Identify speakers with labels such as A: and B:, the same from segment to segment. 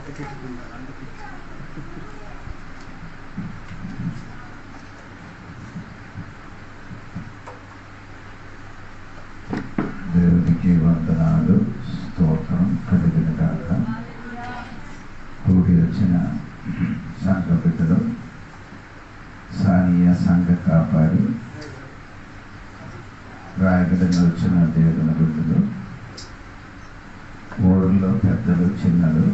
A: దేవునికి వందనాలు, స్తోత్రం కలుగును గాక. కూడి వచ్చిన సంఘ బిడ్డలు, స్థానియ సంఘ కాపాడి, రాయగడని వచ్చిన దేవుని బిడ్డలు, ఊళ్ళో పెద్దలు చిన్నలు,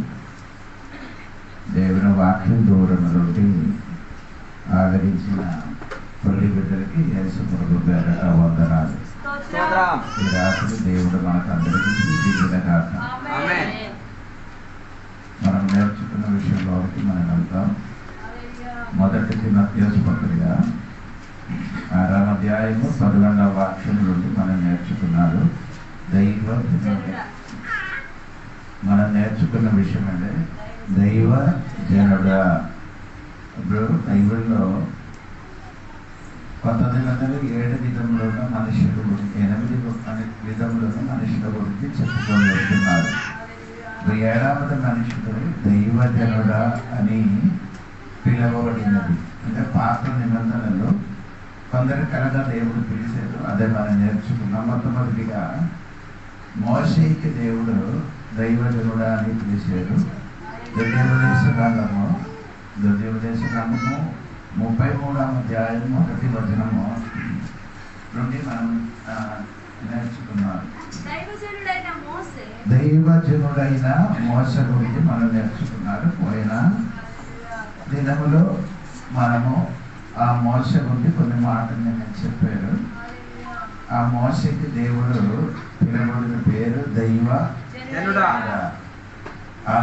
A: దేవుని వాక్యం దూరం నుండి ఆదరించిన తొలి బిడ్డలకి యేసు ప్రభు పేరట వందనాలు. ఈ రాత్రి దేవుడు మనకందరికీ దీవెన గాక. మనం నేర్చుకున్న విషయంలోకి మనం వెళ్తాం. మొదటి తిమోథెయుసు పత్రిక 6వ అధ్యాయము 11వ వాక్యం నుండి మనం నేర్చుకున్నారు. మనం నేర్చుకున్న విషయం అంటే దైవ జనుడా. ఇప్పుడు బైబిల్లో కొత్త నిబంధనలు 7 విధములను మనుషుల గురించి, 8 విధములను మనుషుల గురించి చెప్పుకొని వెళ్తున్నారు. 7వ మనుషుడు దైవజనుడా అని పిలవబడినది. అంటే పాత నిబంధనలు కొందరు కలగా దేవుడు పిలిచారు. అదే మనం నేర్చుకున్నాం. మొట్టమొదటిగా మోషేకి దేవుడు దైవజనుడా అని పిలిచారు. ద్వితీయోపదేశ కాండము 33వ అధ్యాయం 1వ వచనము నుండి మనం నేర్చుకున్నాము. దైవజనుడైన మోసే గురించి మనం నేర్చుకున్నారు. పోయిన దినములో మనము ఆ మోసే గురించి కొన్ని మాటలు నేను చెప్పారు. ఆ మోసేకి దేవుడు పిలవబడిన పేరు దైవజనుడా. ఆ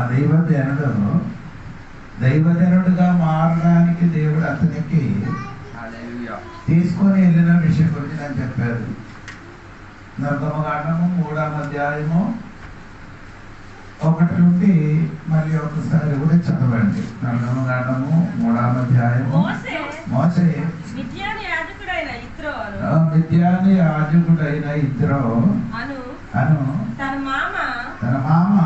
A: దైవజనుడుగా మారడానికి దేవుడు అతనికి తీసుకొని వెళ్ళిన విషయం గురించి నేను చెప్పారు. నిర్గమకాండము 3వ అధ్యాయము 1 నుండి మళ్ళీ ఒకసారి కూడా చదవండి. నిర్గమకాండము 3వ అధ్యాయము మోసే మిద్యానీ యాజకుడైన ఇత్రో అను తన మామ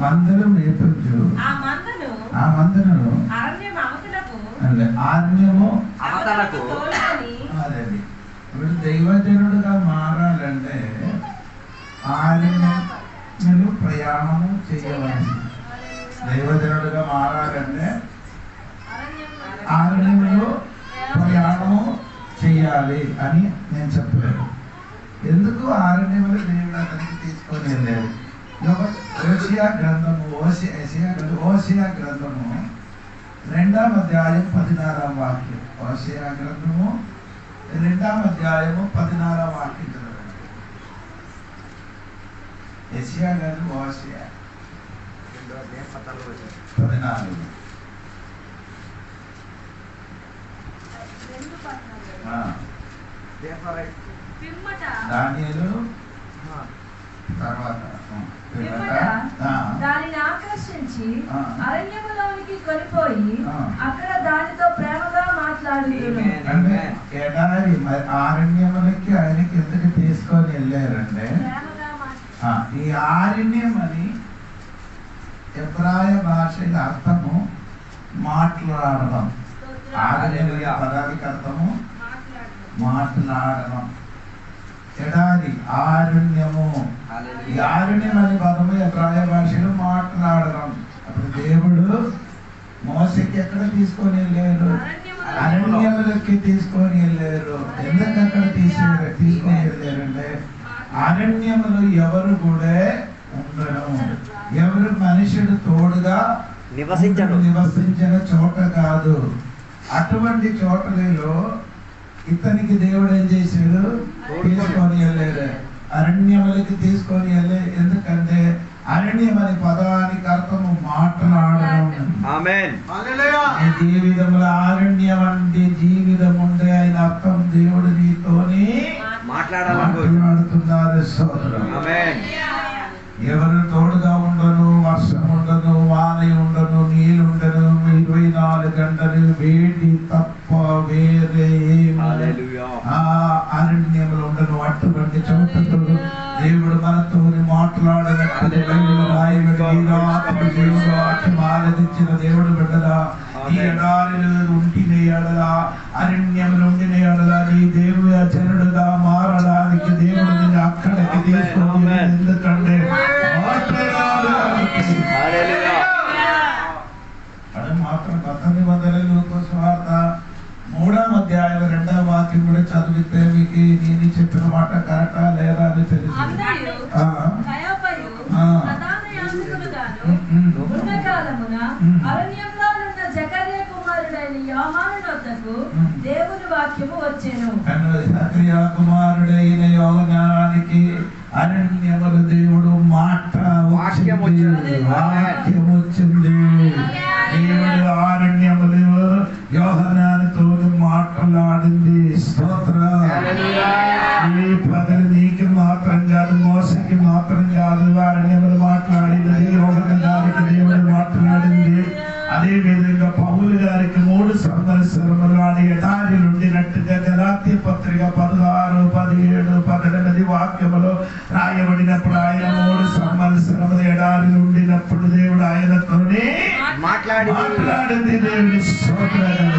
A: మందలు మేపుచు ఆ మందను ఆరణ్యము అదే. ఇప్పుడు దైవజనుడుగా మారాలంటే ఆరణ్యములు ప్రయాణము చేయవలసి. దైవజనుడుగా మారాలంటే ఆరణ్యములు ప్రయాణము చేయాలి అని నేను చెప్పాను. ఎందుకు ఆరణ్యములు దేవుడు అతనికి తీసుకొని వెళ్ళారు? ఓషియా గ్రంథము 2వ అధ్యాయం 16వ వాక్యం. ఓషియా గ్రంథము 2వ అధ్యాయము 16వ వాక్యం చదవండి. యెషయా గారు ఓషియా 14. దానియేలు తర్వాత
B: దానిని ఆకర్షించి అరణ్యములోనికి కొనిపోయి అక్కడ దానితో ప్రేమగా మాట్లాడుతున్నారు.
A: అంటే ఎడారి ఆరణ్యములకి ఆయనకి ఎందుకు తీసుకొని వెళ్ళారంటే ఈ ఆరణ్యం అని ఎబ్రాయ భాషల అర్థము మాట్లాడడం. ఆరణ్యం పదానికి అర్థము మాట్లాడడం. ఎడారి ఆరణ్యము. ఈ ఆరణ్యం అనే పదము ఎబ్రాయ భాషలో మాట్లాడడం. అప్పుడు దేవుడు మోసేకి ఎక్కడ తీసుకొని వెళ్ళారు? అరణ్యములకి తీసుకొని వెళ్ళారు. ఎందుకు అక్కడ తీసుకొని వెళ్ళారంటే అరణ్యములు ఎవరు కూడా ఉండడం, ఎవరు మనుషుడు తోడుగా నివసించిన చోట కాదు. అటువంటి చోటలలో ఇతనికి దేవుడు ఏం చేశాడు? తీసుకొని వెళ్ళారు. అరణ్యములకి తీసుకొని వెళ్ళే. ఎందుకంటే అరణ్యం అనే పదానికి అర్థము మాట్లాడడం. నీ జీవితంలో అరణ్యం అంటే జీవితం ఉండే ఆయన అర్థం. దేవుడు నీతోని మాట్లాడుతున్నారు సోదరం. ఎవరు తోడుగా ఉండను, వర్షం ఉండను, వాన ఉండను, నీళ్ళు ఉండను, 24 గంటలు వేడి తప్ప వేరే అరణ్యములు ఉండను. అటువంటి చోటతో దేవుడు మనతో మాట్లాడినట్టు అక్కడికి తీసుకొని ఎందుకంటే అది మాత్రం కొత్త నిబంధనలు సువార్త 3వ అధ్యాయం 2వ వాక్యం కూడా చదివితే మీకు నేను చెప్పిన మాట కరెక్టా లేదా అని తెలుసు.
B: దేవుని వాక్యము వచ్చెను.
A: సక్రియ కుమారుడైన యోహానానికి అరణ్యముల దేవుడు వాక్యం వచ్చింది. దేవుడు అరణ్యములు యోహానానితో మాట్లాడింది. స్తోత్రం. ఈ పదవి నీకు మాత్రం కాదు, మోసకి మాత్రం కాదు. అరణ్యములు మాట్లాడింది, యోహానానికి దేవుడు మాట్లాడింది. అదే విధంగా పౌలు గారికి 3 సంవత్సరములు అని ఎడారి నుండినట్టుగా గలాతీ పత్రిక 16, 17, 18 వాక్యములో రాయబడినప్పుడు ఆయన 3 సంవత్సరములు ఎడారి నుండినప్పుడు దేవుడు ఆయనతోనే మాట్లాడింది. దేవుని స్తోత్రం.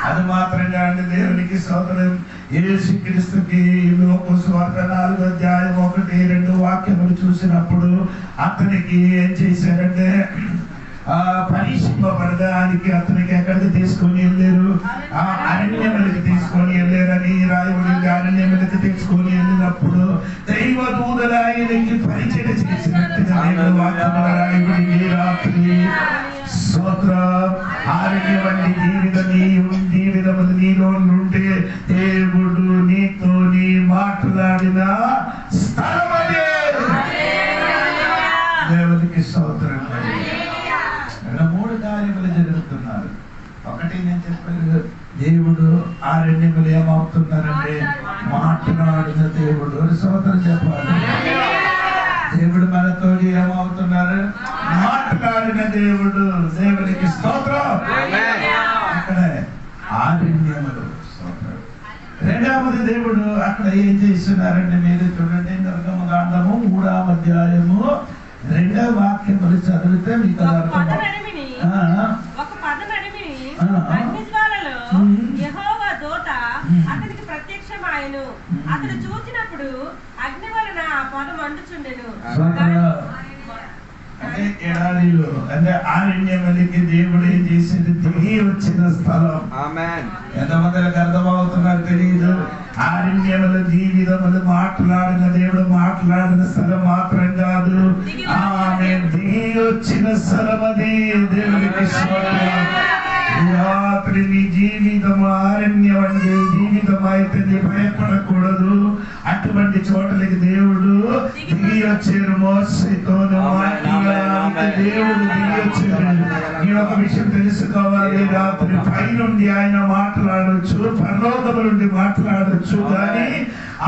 A: అది మాత్రంగా అండి దేవునికి స్తోత్రం. యేసుక్రీస్తుకి లోక సువార్త 4వ అధ్యాయం 1, 2 వాక్యములు చూసినప్పుడు అతనికి ఏం చేశారంటే పరీక్షింపబడడానికి అతనికి ఎక్కడికి తీసుకొని వెళ్ళారు? అరణ్యములకు తీసుకొని వెళ్ళారని రాయబడి. అరణ్యములకు తీసుకొని వెళ్ళినప్పుడు దైవ దూతలు ఆయనకి పరిచయం చేసినట్టుగా వాక్యములు రాయబడి. రాత్రి స్తోత్రం. అరణ్యవంటి జీవితములు నీలో నుండి దేవుడు నీతో మాట్లాడిన స్థలమదే. దేవునికి స్తోత్రం. 3 కార్యములు జరుగుతున్నారు. ఒకటి నేను చెప్పాను, దేవుడు అరణ్యములు ఏమవుతున్నారంటే మాట్లాడిన దేవుడు. స్తోత్రం చెప్పాలి. దేవుడు మనతో ఏమవుతున్నారు? మాట్లాడిన దేవుడు. దేవునికి స్తోత్రం. అక్కడ అరణ్యములు. స్తోత్రం. 2వది దేవుడు అక్కడ ఏం చేస్తున్నారంటే మీరు చూడండి. నిర్గమకాండము 3వ అధ్యాయము 2వ వాక్యములు చదివితే మీకు అర్థమవుతుంది.
C: యెహోవా దూత అతనికి ప్రత్యక్షమాయెను. అతడు చూచినప్పుడు అగ్ని వలన ఆ పొద మండుచుండెను.
A: అంటే ఎడారిలో అంటే అరణ్యములకి దేవుడు ఏం చేసేది? దిగి వచ్చిన స్థలం. ఎంతమందికి అర్థమవుతున్నారు తెలియదు. అరణ్యముల జీవితములు మాట్లాడిన దేవుడు మాట్లాడిన స్థలం మాత్రం కాదు, ఆమె దిగి వచ్చిన స్థలం. అది దేవుడికి రాత్రి నీ జీవితం అరణ్యవంటి జీవితం అయితే భయపడకూడదు. అటువంటి చోటలకి దేవుడు దిగి వచ్చారు. మోసతో దేవుడు దిగి వచ్చారు. నేను ఒక విషయం తెలుసుకోవాలి. రాత్రి పై నుండి ఆయన మాట్లాడొచ్చు, పరలోకము నుండి మాట్లాడొచ్చు, కానీ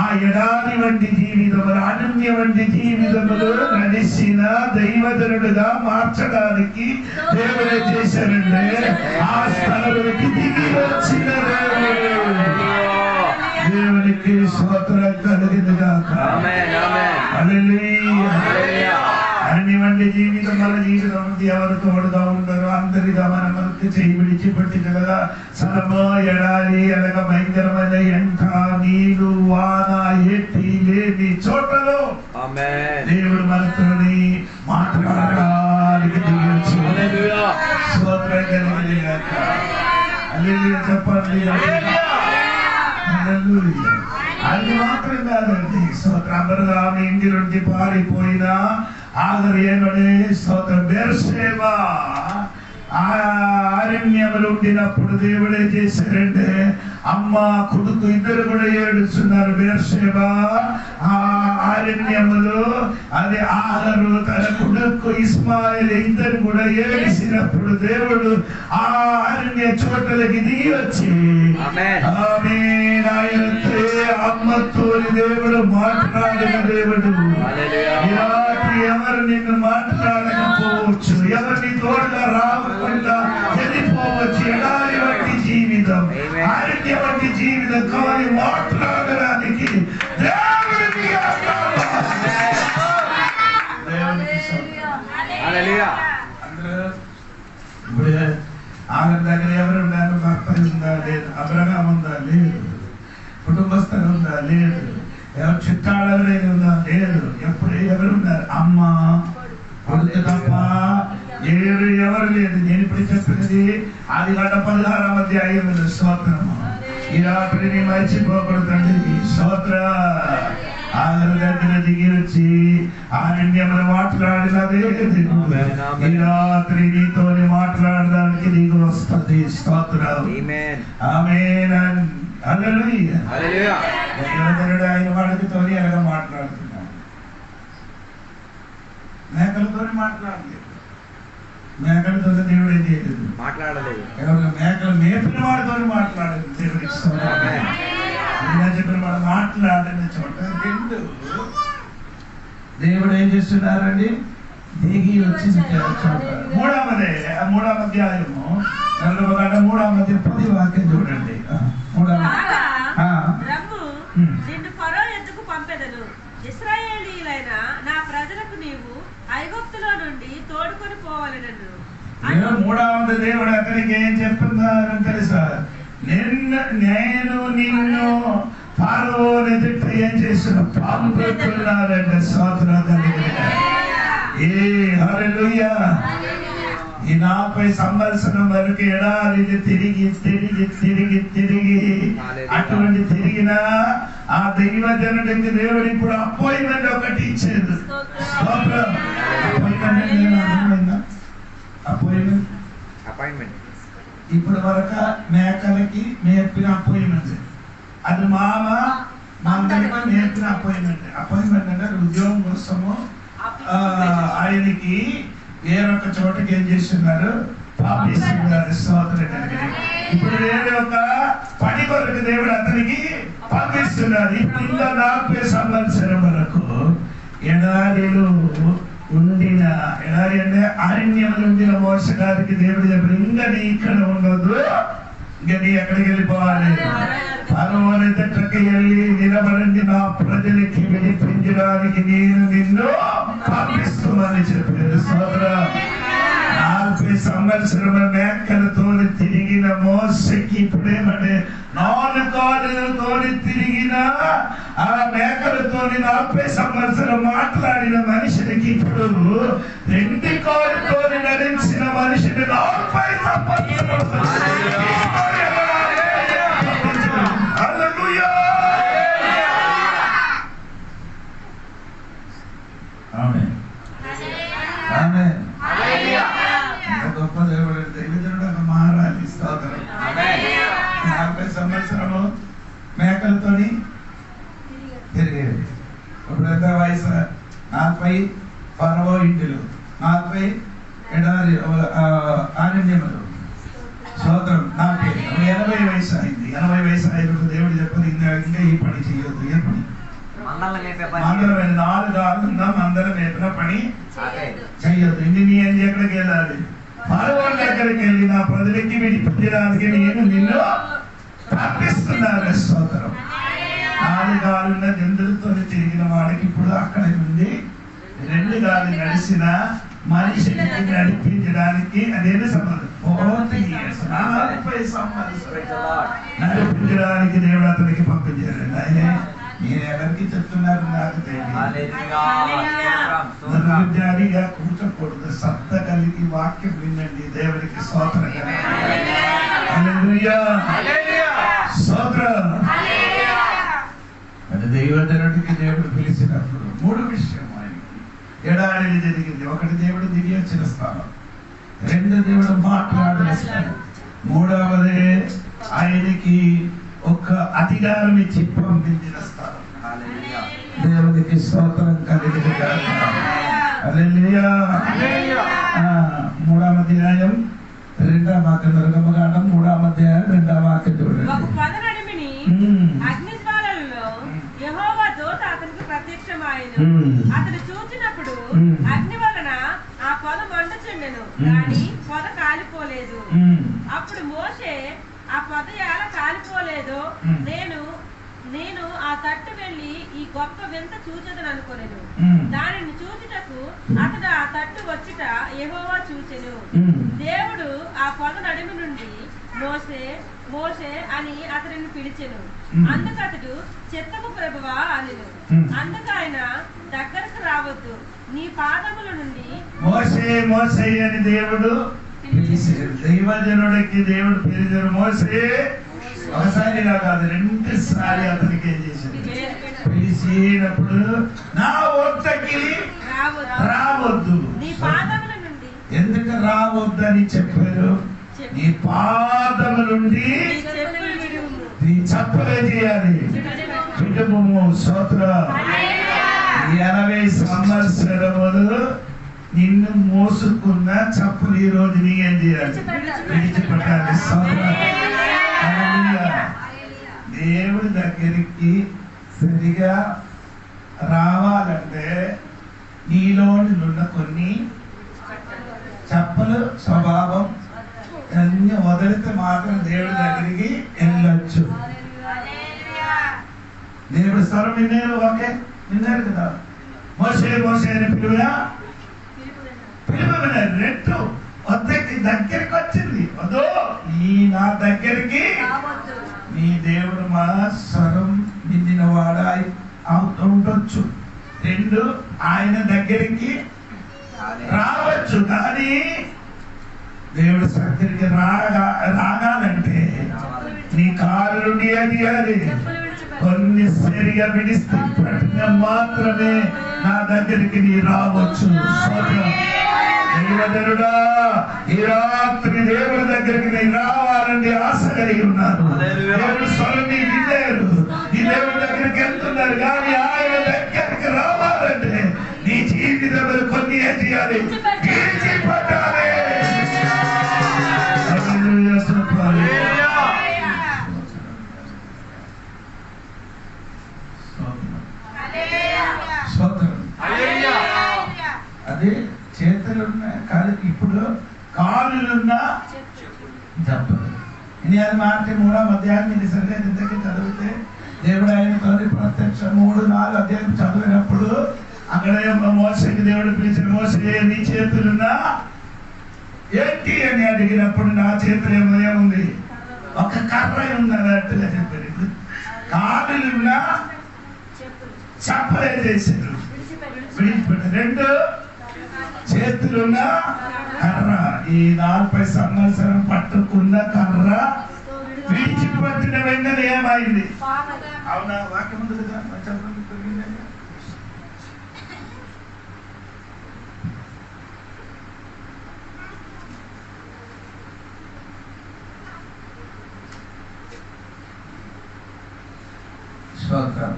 A: ఆ ఎడారి వంటి జీవితములు, అరణ్య వంటి జీవితములు నడిచిన దైవజనుడుగా మార్చడానికి దేవుడే చేశారంటే ఆ స్థలములకి దిగి వచ్చిన దేవునికి స్తోత్రం కలిగింది గాక. హల్లెలూయా. అరణ్య వంటి జీవితం మన జీవితం ఎవరు తోడుగా ఉండరు. అందరిగా మన మనకి చేయి విడిచిపెట్టింది కదా. స్థలము ఎడారి అనగా భయంకరమైన ఎంట, నీరు, వాన, ఎట్టి లేని చోటలో దేవుడు మనతోని మాట్లాడడానికి దిగి వచ్చి స్తోత్రం కలిగింది గాక. హల్లెలూయా చెప్పండి. అది మాత్రం కాదండి. స్తోత్రం. ఇంటి నుండి పారిపోయిన ఆగరేమనే స్తోత్రం బెర్షెబా అరణ్యములు ఉండినప్పుడు దేవుడు ఏం చేశారంటే అమ్మ కొడుకు ఇద్దరు కూడా ఏడుస్తున్నారు. బెర్షెబా ఆ అరణ్యములు అది ఆగరు తన కొడుకు ఇస్మాయిల్ ఇద్దరు కూడా ఏడిసినప్పుడు దేవుడు ఆ అరణ్య చోటలకి దిగి వచ్చి ఆయనతో అమ్మతో దేవుడు మాట్లాడిన దేవుడు. రాత్రి ఎవరు నిన్ను మాట్లాడకపోవచ్చు, ఎవరిని తోడుగా రాకుండా వెళ్ళిపోవచ్చు. ఎడారి వంటి జీవితం, అరణ్య వంటి జీవితం, కానీ మాట్లాడడానికి దేవుడికి ఇప్పుడు ఆమె దగ్గర ఎవరు ఉన్నారు? భర్త ఉందా? లేదు. అబ్రహాం ఉందా? లేదు. కుటుంబస్థులు ఉందా? లేదు. ఎవరు చుట్టాలు ఎవరైనా ఉన్నా లేదు. ఎప్పుడు ఎవరున్నారు? అమ్మ కొడుకు తప్ప ఎవరు లేదు. నేను ఇప్పుడు చెప్పినది ఆదికాండం 16వ అధ్యాయంలో. స్తోత్రము. ఈ రాత్రి నీ మర్చిపోకూడదండి. స్తోత్ర. ఆగరు దగ్గర దిగి వచ్చి ఆరణ్యములు మాట్లాడినదే ఈ రాత్రి నీతోని మాట్లాడడానికి దిగి వస్తుంది. స్తోత్రం. ఆమేన్. హల్లెలూయా. దైవజనుడు ఆయన వాడితోని ఎలాగ మాట్లాడుతున్నాడు? మేకలతో మాట్లాడలేదు. మేకలతో దేవుడు ఏం చేయలేదు, మాట్లాడలేదు. మేకలు మేపిన వాడితో మాట్లాడలేదు. దేవుడికి చెప్పిన వాడు మాట్లాడిన చోట రెండు దేవుడు ఏం చేస్తున్నారండి? దిగి వచ్చిన చోట మూడవ అధ్యాయము 3వ వాక్యం చూడండి.
C: నిన్ను ఫరో ఎద్దుకు పంపెదను. ఇశ్రాయేలీయులైన నా ప్రజలకు నీవు ఐగుప్తులో నుండి తోడుకొని పోవాలనను.
A: 3వ దేవుడు అతనికి ఏం చెప్తున్నారని తెలుసా? నేను నిన్ను ఫరో ఎదుట ఏం చేస్తున్న పంపుతున్నారంటే స్తోత్రం. హల్లెలూయా. ఈ 40 సంవత్సరం వరకు ఎడారిని తిరిగి తిరిగి తిరిగి తిరిగి అటువంటి తిరిగిన ఆ దైవజనుడికి దేవుడు ఇప్పుడు అపాయింట్మెంట్ ఒకటి ఇచ్చేది. అపాయింట్మెంట్ ఇప్పుడు వరకు మేకలకి నేర్పిన అపాయింట్మెంట్, అది మామ మందరికి నేర్పిన అపాయింట్మెంట్ అంటే ఉద్యోగం కోసము ఆయనకి వేరొక చోటకి ఏం చేస్తున్నారు? పంపిస్తున్నారు. స్తోత్రం. ఇప్పుడు వేరే ఒక పని కొరకు దేవుడు అతనికి పంపిస్తున్నారు. ఇప్పుడు ఇంకా 40 సంవత్సరం వరకు ఎడారిలో ఉండిన, ఎడారి అంటే అరణ్యంలో ఉండిన మోసగారికి దేవుడు చెప్పారు, ఇంకా నీ ఇక్కడ ఉండదు, ఇంకా నీ ఎక్కడికి వెళ్ళిపోవాలి? ఫరో ఎదుటకి వెళ్ళి నిలబడండి, నా ప్రజలకి విడిపించడానికి నేను నిన్ను పంపిస్తున్నానని చెప్పారు. స్తోత్రం. 40 సంవత్సరం మేకలతో తిరిగిన మోసకి ఇప్పుడేమంటే 4 కాళ్ళతో తిరిగిన ఆ మేకలతో 40 సంవత్సరం మాట్లాడిన మనిషికి ఇప్పుడు 2 కాళ్ళతో నడిచిన మనిషిని 40 సంవత్సరం. హల్లెలూయా. ఆమేన్. ఆమేన్. గొప్ప దేవుడు, దైవజనుడు మారాలి. స్తోత్రం. 40 సంవత్సరము మేకలతోని తిరిగేది. ఇప్పుడు ఎంత వయసు? 40 ఫరో ఇంటిలు, 40 ఎడారి అరణ్యములు. స్తోత్రం. 80 వయసు అయింది. 80 వయసు అయినప్పుడు దేవుడు చెప్పదు, ఇంకా ఈ పని చేయొద్దు. ఏ పని? మందరం 4 ఆరుందా మందరం మేపిన పని చెయ్యొద్దు. ఇది నీ అని ఎక్కడికి వెళ్ళాలి? ఫరో దగ్గరికి వెళ్ళి నా ప్రజలకి విడిపించడానికి నేను నిన్ను పంపిస్తున్నాను. స్తోత్రం. 4 గాలున్న జంతువులతో తిరిగిన వాడికి ఇప్పుడు అక్కడ నుండి 2 గాలు నడిచిన మనిషిని నడిపించడానికి అదేదో సంబంధం 40 years, 40 సంవత్సరాలు నడిపించడానికి దేవుడు అతనికి పంపించారు. నేను ఎవరికి చెప్తున్నారు నాకు తెలియదుగా కూర్చోకూడదు. శ్రద్ధ కలిగి వాక్యం వినండి. దేవుడికి స్తోత్రం. హల్లెలూయా. స్తోత్రం. అది దైవజనుడికి దేవుడు పిలిచినప్పుడు 3 విషయం ఆయనకి ఎడారిని జరిగింది. 1 దేవుడు దిగి వచ్చిన స్థానం, 2 దేవుడు మాట్లాడిన స్థానం, 3వది ఆయనకి ఒక అధికారం ఇచ్చి పంపించిన స్థానం. దేవునికి స్తోత్రం కలిగిన గాక. హల్లెలూయా. 3వ అధ్యాయం 2వ వాక్యం, నిర్గమకాండం 3వ అధ్యాయం 2వ వాక్యం చూడండి.
C: అగ్నిజ్వాలలలో యెహోవా దూత అతనికి ప్రత్యక్షమాయెను. అతడు చూచినప్పుడు అగ్ని వలన ఆ పొద మండుచుండెను, కానీ పొద కాలిపోలేదు. అప్పుడు మోషే ఆ పొద ఎలా కాలిపోలేదో నేను ఆ తట్టు వెళ్ళి ఈ గొప్ప వింత చూచెదను అనుకొనెను. దానిని చూచుటకు అతడు ఆ తట్టు వచ్చుట యెహోవా చూచెను. దేవుడు ఆ పొద నడుము నుండి మోసే మోసే అని అతనిని పిలిచెను. అందుకతడు చిత్తము ప్రభువా అనెను. అందుకు ఆయన దగ్గరకు రావద్దు, నీ పాదముల నుండి
A: మోసే మోసే అని దేవుడు పిలిచాడు. దైవజనుడికి దేవుడు పిలిచాడు మోసే. ఒకసారి కాదు, రెండుసారి అతనికి ఏం చేశాడు? పిలిచినప్పుడు నా వద్దకి రావద్దు.
C: నీ పాదముల నుండి
A: ఎందుకు రావద్దని చెప్పారు? నీ పాదముల నుండి నీ చెప్పులే చేయాలి. కుటుంబము స్తోత్రం. 80 సంవత్సరములు నిన్ను మోసుకున్న చెప్పులు ఈ రోజు నీ ఏం చేయాలి? విడిచిపెట్టాలి. స్తోత్రం. దేవుడి దగ్గరికి సరిగా రావాలంటే నీలో ఉన్న కొన్ని చెప్పలు స్వభావం అన్ని వదిలితే మాత్రం దేవుడి దగ్గరికి వెళ్ళొచ్చు. దేవుడి స్వరం విన్నారు. ఓకే, విన్నారు కదా. మోసే మోసే అని పిలువా విన్నారు. రెండు వద్దకి దగ్గరికి వచ్చింది. వద్దు, ఈ నా దగ్గరికి నీ దేవుడు మా స్వరం నిందిన వాడ ఉండొచ్చు. రెండు, ఆయన దగ్గరికి రావచ్చు. కానీ దేవుడు దగ్గరికి రాగాలంటే నీ కారు నుండి అది కొన్ని సరిగా విడిస్తే మాత్రమే నా దగ్గరికి నీ రావచ్చు. దైవజనుడా, ఈ రాత్రి దేవుడి దగ్గరికి నేను రావాలని ఆశ కలిగి ఉన్నాను. దేవుడు స్వరం విన్నారు, ఈ దేవుడి దగ్గరికి వెళ్తున్నారు. కానీ ఆయన దగ్గరికి రావాలంటే నీ జీవితంలో కొన్ని ఏం చేయాలి? విడిచిపెట్టాలి. అదే చేతులున్న కాలు, ఇప్పుడు కాళ్ళున్న చెప్పదు. ఇది అది మార్చి 3వ అధ్యాయం ఇది సరిగా ఇంతకీ చదివితే దేవుడు ఆయనతో ప్రత్యక్ష 3-4 అధ్యాయం చదివినప్పుడు అక్కడ మోసేకి దేవుడు పిలిచిన మోసే నీ చేతులున్నా ఏంటి అని అడిగినప్పుడు నా చేతులు ఏముంది? ఒక కర్ర ఉంది అన్నట్టుగా చెప్పారు. ఇప్పుడు కాళ్ళున్నా చెప్పలే చేశారు, విడిచిపెట్టారు. రెండు, చేతులున్న కర్ర. ఈ 40 సంవత్సరం పట్టుకున్న కర్ర విడిచిపెట్టిన వెంటనే ఏమైంది? అవునా? వాక్యం ఉంది కదా. స్తోత్రం.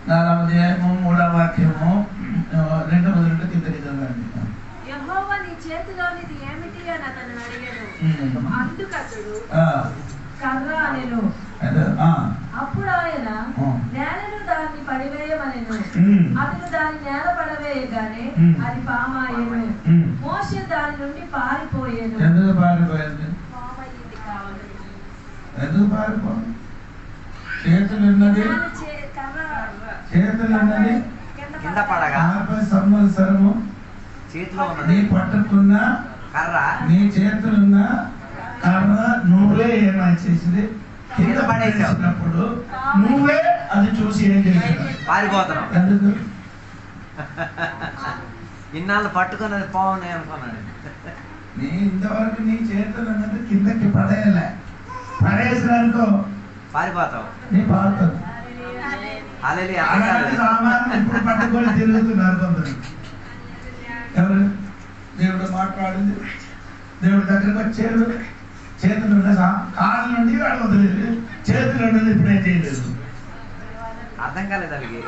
A: 4వ అధ్యాయము 3వ వాక్యము 2 మొదలు కిందకి చదవండి.
B: యెహోవా నీ చేతిలోనిది ఏమిటి అని అతను అడిగాడు. అందుకతడు కర్ర అనెను. అప్పుడు ఆయన నేలను దాన్ని పడివేయమనెను. అతను దాన్ని నేల పడవేయగానే అది పామాయెను. మోషే దాని నుండి పారిపోయాను.
A: ఎందుకు పారిపోయింది?
B: పామయ్యింది కావాలి.
A: ఎందుకు పారిపోయింది? చేతులున్నది
D: కింద పడగా
A: 40 సంవత్సరము
D: చేతిలో
A: నీ పట్టుకున్న
D: కర్ర,
A: నీ చేతులున్న కర్ర నువ్వే ఏమై చేసింది? కింద పడేసినప్పుడు నువ్వే అది చూసి ఏం చేసావు?
D: పారిపోతున్నావు.
A: ఎందుకు?
D: ఇన్నాళ్ళు పట్టుకున్నది పోవని అనుకున్నాను.
A: నీ ఇంతవరకు నీ చేతులు అన్నది కిందకి పడేయలే. పడేసిననుకో
D: పారిపోతావు.
A: నీ పారుతుంది. సామాన్లు ఇప్పుడు పట్టుకొని తిరుగుతున్నారు కొందరు. ఎవరు? దేవుడు మాట్లాడింది, దేవుడి దగ్గరకు వచ్చారు. చేతులు ఉన్న కాళ్ళ నుండి వాడు వదిలేదు, చేతులు ఉన్నది ఇప్పుడేం చేయలేదు.
D: అర్థం కాలేదు వాళ్ళకి.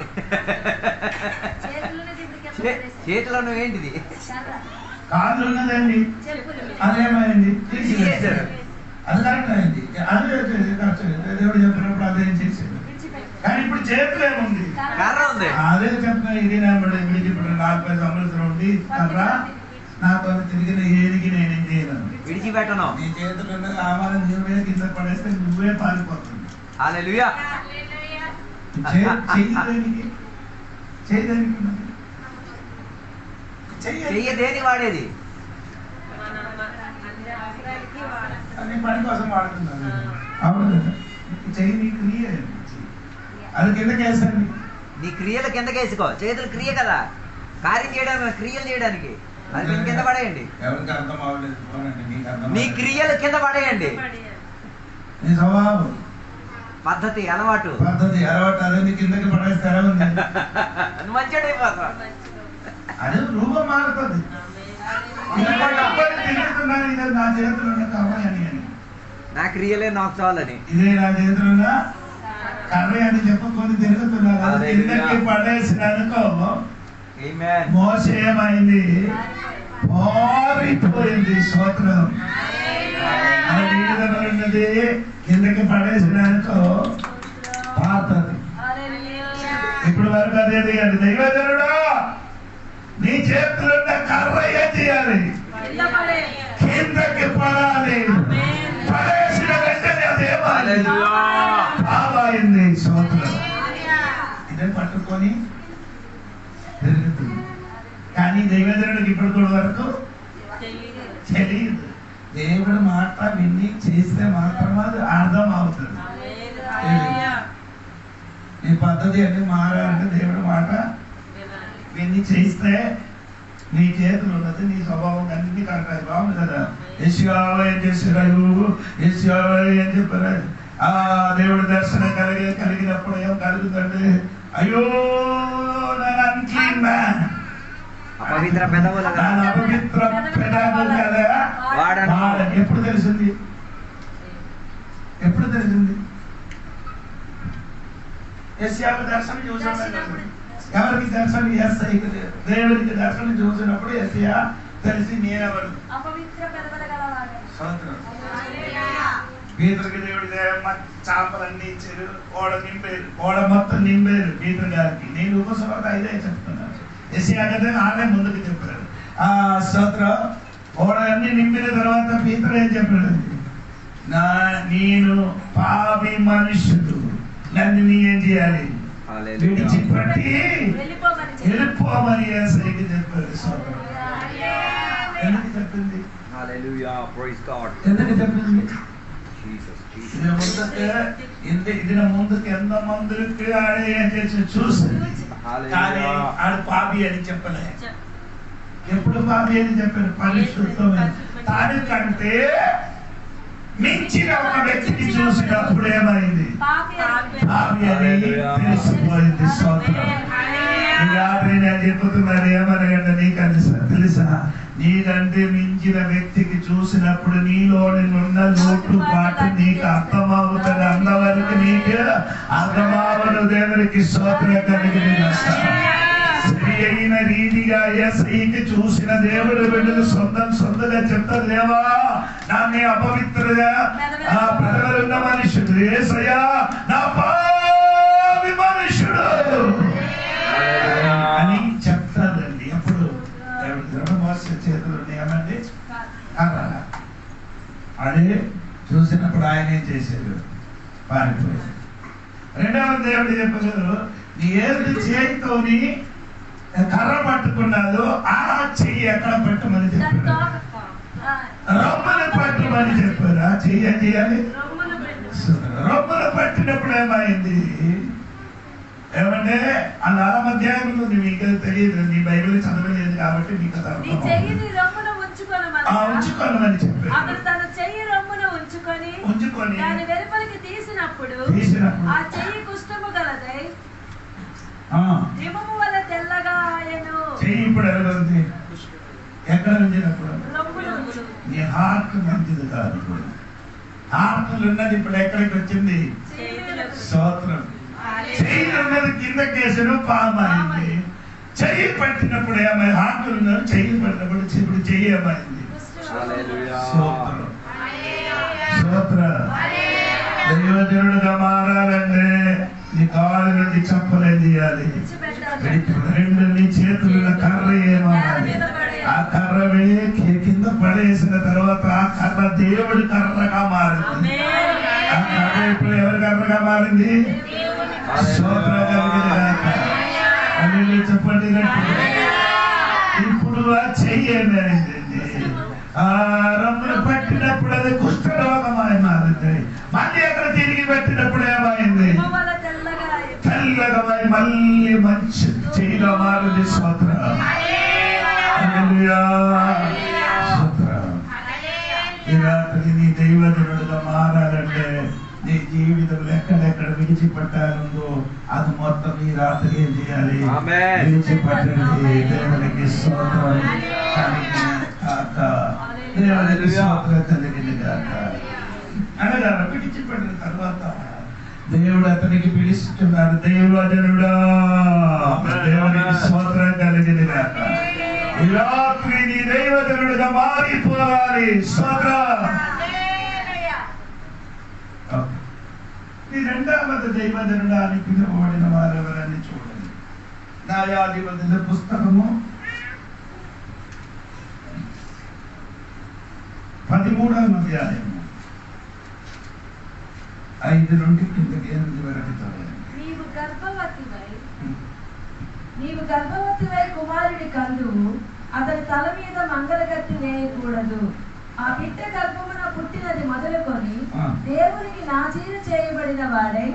D: చేతిలో ఏంటిది?
A: కాళ్ళు ఉన్నదండి, అదేమైంది? తీసేసారు. అది కరెక్ట్ అయింది. అదే దేవుడు చెప్పినప్పుడు అదేం చేశాడు. కానీ ఇప్పుడు చేతులు ఏముంది?
D: కర్ర ఉంది.
A: అదే చెప్పిన ఇది ఇప్పుడు 40 సంవత్సరం ఉంది కర్ర నాతో తిరిగిన ఏదికి నేనేం చేయను,
D: విడిచిపెట్టను.
A: నీ చేతులు ఉన్నది ఆవాలని నువ్వే కింద పడేస్తే నువ్వే పారిపోతుంది.
D: హల్లెలూయా.
A: చేయడానికి
D: చెయ్యి దేని వాడేది?
A: అన్ని పని కోసం వాడుతున్నాను. అవును కదా, చెయ్యి నీ క్రియ, అది కిందకి వేసండి.
D: నీ క్రియలు కిందకి వేసుకో. చేతులు క్రియ కదా, కార్యం చేయడానికి, క్రియలు చేయడానికి. అది కింద పడేయండి.
A: ఎవరికి అర్థం అవ్వలేదు,
D: నీ క్రియలు కింద పడేయండి.
A: నీ స్వభావం,
D: పద్ధతి, అలవాటు
A: అదే నీ కిందకి పడేస్తారా ఉంది.
D: మంచిగా
A: అదే రూపం మారుతుంది. తిరుగుతున్నాను, ఇదే నా చేతులు ఉన్న కర్ర అని,
D: నా క్రియలే నాకు చాలని,
A: ఇదే నా చేతులు ఉన్న కర్ర అని చెప్పుకొని తిరుగుతున్నారు. అది కిందకి పడేసిననుకో మోస ఏమైంది? పారిపోయింది. స్తోత్రం. ఉన్నది కిందకి పడేసిననుకో పారుతుంది. ఇప్పుడు వరకు అదేది అండి, దైవజనుడా నీ చేతులున్న కర్ర ఏం చేయాలి? కిందకి పడాలి. పడేసిన వెంటనే అదేమైంది? పాలైంది. స్తోత్రం. ఇదే పట్టుకొని తిరుగుతుంది. కానీ దైవజనుడికి ఇప్పుడు వరకు తెలియదు. దేవుడు మాట విని చేస్తే మాత్రం అది అర్థం అవుతుంది. ఈ పద్ధతి అన్ని మారాలంటే దేవుడు మాట విని చేస్తే నీ చేతులు ఉన్నది, నీ స్వభావం అన్ని కరెక్ట్. బాగుంది కదా. యెషయా ఏం చేశారు? యెషయా ఏం చెప్పారు? ఆ దేవుడు దర్శనం కలిగినప్పుడు ఏం కలుగుతుంది? అయ్యో నేను అన్క్లీన్ మ్యాన్,
D: అపవిత్ర పెదవులు
A: కదా. ఎప్పుడు తెలిసింది? ఎప్పుడు తెలిసింది? యెషయాకు దర్శనం చూసినప్పుడు. ఎవరికి దర్శనం? యేసయ్యకి. దేవుడికి దర్శనం చూసినప్పుడు యెషయా తెలిసి నేనెవరు? పీతరుకి దేవుడి చాపలన్నీ ఇచ్చారు, ఓడ నింపారు, ఓడ మొత్తం నింపారు పీతరు గారికి. నేను ఉపసభ ఇదే చెప్తున్నాను. యెషయా కదా ఆమె ముందుకు చెప్పారు. ఆ స్తోత్రం. ఓడ అన్ని నింపిన తర్వాత పీతరు ఏం చెప్పాడు? నేను పాపి మనుషుడు, నన్ను నీ ఏం చేయాలి? విడిచిపెట్టి వెళ్ళిపోమని యేసయ్యకి చెప్పారు. స్తోత్రం. ఎందుకు చెప్పింది? ఎందుకు చెప్పింది? ഇതിന് ముందుకు ఎంత మందికి ఆడే ఏం చేసి చూసింది, కానీ ఆడు పాపి అని చెప్పలే. ఎప్పుడు పాపి అని చెప్పారు? పరిశుద్ధమైన దానికంటే మించిన ఒక వ్యక్తిని చూసినప్పుడు ఏమైంది? పాపి అని తెలిసిపోయింది. స్తోత్రం. ఈ రాత్రి నేను చెప్పుతున్నారు ఏమనగండి, నీకు తెలుసా? నీకంటే మించిన వ్యక్తికి చూసినప్పుడు నీలోని ఉన్న లోటు పాటు నీకు అర్థమవుతుంది. అంతవరకు నీకు అర్థమవను. దేవునికి స్తోత్రం కలిగింది. సరి అయిన రీతిగా యేసయ్యకి చూసిన దేవుడు బిడ్డలు సొంతగా చెప్తారు, దేవా నాన్ని అపవిత్రగా ఆ పెదవులున్న మనుషుడు, యేసయ్యా నా పాపి మనుషుడు అని చెప్తాదండి. ఎప్పుడు మోస చేతులు ఏమండి? అదే చూసినప్పుడు ఆయన ఏం చేశాడు? పారిపోయాడు. రెండవ దేవుడు చెప్పారు, నీ ఏది చేతితోని కర్ర పట్టుకున్నాదో ఆ చెయ్యి ఎక్కడ పెట్టమని చెప్పారు? రొమ్మను పట్టమని చెప్పారు. ఆ చెయ్యి ఏం చేయాలి? రొమ్మను పట్టినప్పుడు ఏమైంది? ఏమంటే ఆ 4వ అధ్యాయంలో మీకు తెలియదు, నీ బైబిల్ చదవలేదు కాబట్టి మీకు ఉంచుకోనమని చెప్పారు.
B: అతను తన చెయ్యి రొమ్మును ఉంచుకొని దాని వెలుపలికి తీసినప్పుడు ఆ చెయ్యి కుష్ఠము గలదై హిమము వల్ల తెల్లగా ఆయను.
A: చెయ్యి ఇప్పుడు ఎలా ఉంది? ఎక్కడ ఉంచినప్పుడు? నీ హార్ట్ మంచిది కాదు. హార్ట్లు ఉన్నది ఇప్పుడు ఎక్కడికి వచ్చింది? స్తోత్రం. చెయ్యి ఉన్నది కింద కేసును పామైంది. చెయ్యి పట్టినప్పుడు ఏమైంది? హార్ట్లు ఉన్నది చెయ్యి పట్టినప్పుడు ఇప్పుడు చెయ్యి ఏమైంది? స్తోత్రం. స్తోత్రం. దైవజనుడుగా మారాలంటే నీ కాలు నుండి చెప్పలేదు తీయాలి. రెండు నీ చేతుల కర్ర ఏమవ్వాలి? ఆ కర్ర కింద పడేసిన తర్వాత ఆ కర్ర దేవుడి కర్రగా మారింది. ఆ కర్ర ఇప్పుడు ఎవరి కర్రగా మారింది? స్తోత్రం కలిగింది. చెప్పండి. ఇప్పుడు
E: ఆ చెయ్యమైందండి. ఆ రొమ్మును పట్టినప్పుడు అది కుష్ఠరోగమై మారింది. మళ్ళీ అక్కడ తిరిగి పెట్టినప్పుడు ఏమైంది? తెల్లగా మళ్ళీ మంచి చెయ్యిగా మారింది. స్తోత్రం. హల్లెలూయా. ఈ రాత్రి నీ దైవజనుడుగా మారాలంటే నీ జీవితం ఎక్కడెక్కడ విడిచిపెట్టాలందో అది మొత్తం ఈ రాత్రి ఏం చేయాలి? విడిచిపెట్టండి. దేవునికి స్తోత్రం కాక, దేవునికి స్తోత్రం కలిగింది కాక. అనగా విడిచిపెట్టిన తర్వాత దేవుడు అతనికి పిలుస్తున్నారు, దైవజనుడా. దేవునికి స్తోత్రం కలిగింది కాక. ఈ రాత్రి నీ దైవజనుడుగా మారిపోవాలి. స్తోత్రం. ఈ రెండవది దైవజనుడా అని పిలువబడిన వారెవరని చూడండి. న్యాయాధిపతుల పుస్తకము 13వ అధ్యాయము 5 నుండి కిందకి 8 వరకు చదవండి.
B: నీవు గర్భవతివై కుమారుడి కందువు, అతని తల మీద మంగళగత్తి వేయకూడదు. ఆ బిడ్డ గర్భమున పుట్టినది మొదలుకొని దేవునికి నాజీరు చేయబడిన వాడై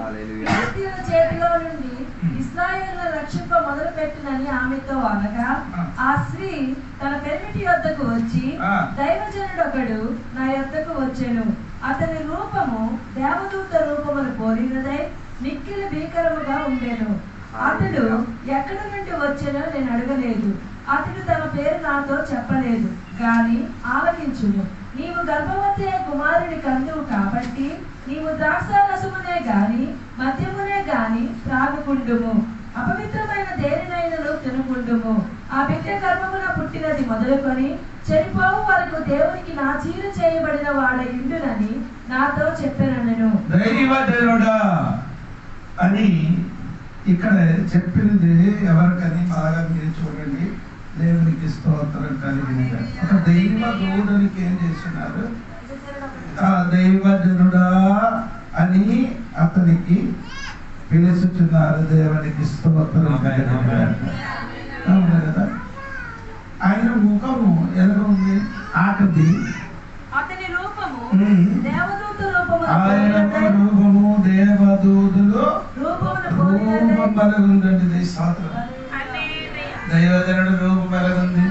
B: ఫిలిష్తీయుల చేతిలో నుండి ఇశ్రాయేలును రక్షింప మొదలు పెట్టినని ఆమెతో అనగా, ఆ స్త్రీ తన పెనిమిటి యొద్దకు వచ్చి, దైవజనుడొకడు నా యొద్దకు వచ్చెను. అతని రూపము దేవదూత రూపమును పోలినదై మిక్కిలి భీకరముగా ఉండెను. అతడు ఎక్కడ నుండి వచ్చెనో నేను అడగలేదు. అతడు తన పేరు నాతో చెప్పలేదు. గాని ఆలకించుము, నీవు గర్భవతి కుమారుడి కందువు కాబట్టి నీవు ద్రాక్షారసమునే గాని మద్యమునే గాని త్రాగుకుండుము, అపవిత్రమైన దేనినైనను తినుకుండుము. ఆ బిడ్డ గర్భమున పుట్టినది మొదలుకొని చనిపోవు వరకు దేవునికి నాజీరు చేయబడిన వాడయుండునని నాతో చెప్పెనను.
E: దైవజనుడా అని ఇక్కడ చెప్పినది ఎవరికని బాగా మీరు చూడండి. దేవునికి స్తోత్రం కలిగినది. ఒక దైవ దూడనికి ఏం చేస్తున్నారు? ఆ దైవజనుడా అని అతనికి పిలుస్తున్నారు. దేవునికి స్తోత్రం కలిగినది. అవును కదా? ఆయన ముఖము ఎలా ఉంది? ఆకది.
B: అతని రూపము
E: దేవదూత రూపము. ఆయన రూపము దేవదూతులు రూపం బలగుందండి. స్తోత్రం. దైవజనుడు రూపం బలగుంది.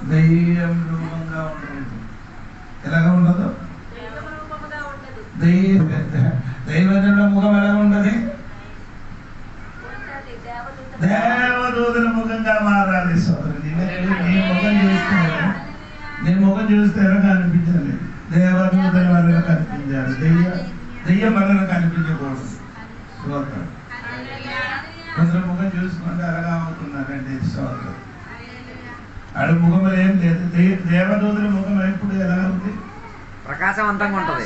E: దయ్యం రూపంగా ఉంటుంది. ఎలాగ ఉండదు? దైవజనుడు ముఖం ఎలా ఉండదు? దేవదూతుల ముఖంగా మారాలి. సోదరుడు, నీ ముఖం చూస్తే నీ ముఖం చూస్తే ఎలాగ అనిపించాలి? దేవదూతల వల్ల కనిపించాలి. దెయ్యం వల్ల కనిపించకూడదు. స్తోత్రం. కొందరు ముఖం చూసుకుంటే అలాగా అవుతున్నారండి. స్తోత్రం. ఆడ ముఖం ఏం లేదు. దేవదూతల ముఖం ఎప్పుడు ఎలా ఉంది?
D: ప్రకాశవంతంగా ఉంటది.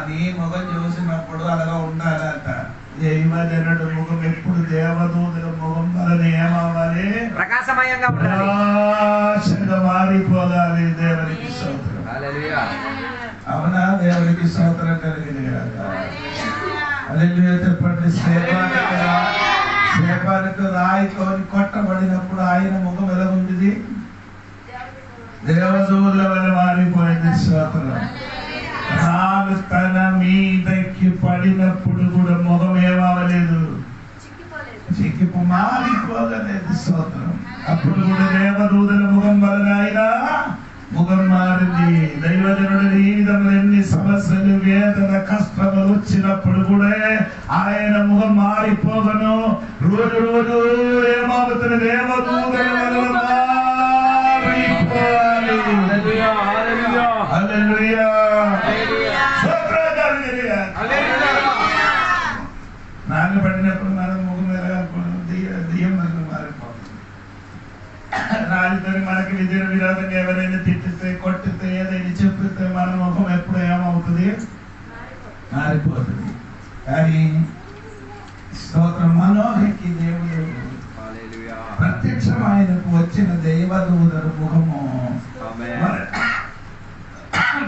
E: నీ ముఖం చూసినప్పుడు అలాగా ఉండాలంట. దైవజనుడు ముఖం ఎప్పుడు దేవదూతల ముఖం వలన ఏమవ్వాలి?
D: ప్రకాశమయంగా
E: ప్రకాశంగా మారిపోవాలి. దేవునికి స్తోత్రం. అవునా? దేవునికి స్తోత్రం కలిగింది కదా. హల్లెలూయా చెప్పండి. సేపానికి రాయితో కొట్టబడినప్పుడు ఆయన ముఖం ఎలా ఉంది? దేవదూతల వల్ల మారిపోయింది. స్తోత్రం. రాళ్ళు తన మీదకి పడినప్పుడు కూడా ముఖం ఏమవలేదు? చిక్కిపు మారిపోగలేదు. స్తోత్రం. అప్పుడు కూడా దేవదూతల ముఖం వలన ఆయన ముఖం మారింది. దైవజనుడు ఈ విధంగా ఎన్ని సమస్యలు, వేదన, కష్టములు వచ్చినప్పుడు కూడా ఆయన ముఖం మారిపోగను. రోజు రోజు ఏమవుతుంది? దేవదూతల వలన మారిపోవాలి. హల్లెలూయా. నాన్న పడినప్పుడు మనం ముఖం ఎలాగనుకోవడం? దెయ్యం వల్ల మారిపోతుంది. రాజుతో మనకి విజయ విరోధంగా ఎవరైనా తిట్టితే, కొట్టితే, ఏదైనా చెప్పితే మన ముఖం ఎప్పుడు ఏమవుతుంది? మారిపోతుంది. కానీ స్తోత్రం. మనోహరికి దేవుడు ప్రత్యక్షమైనకు వచ్చిన దైవదూతల ముఖము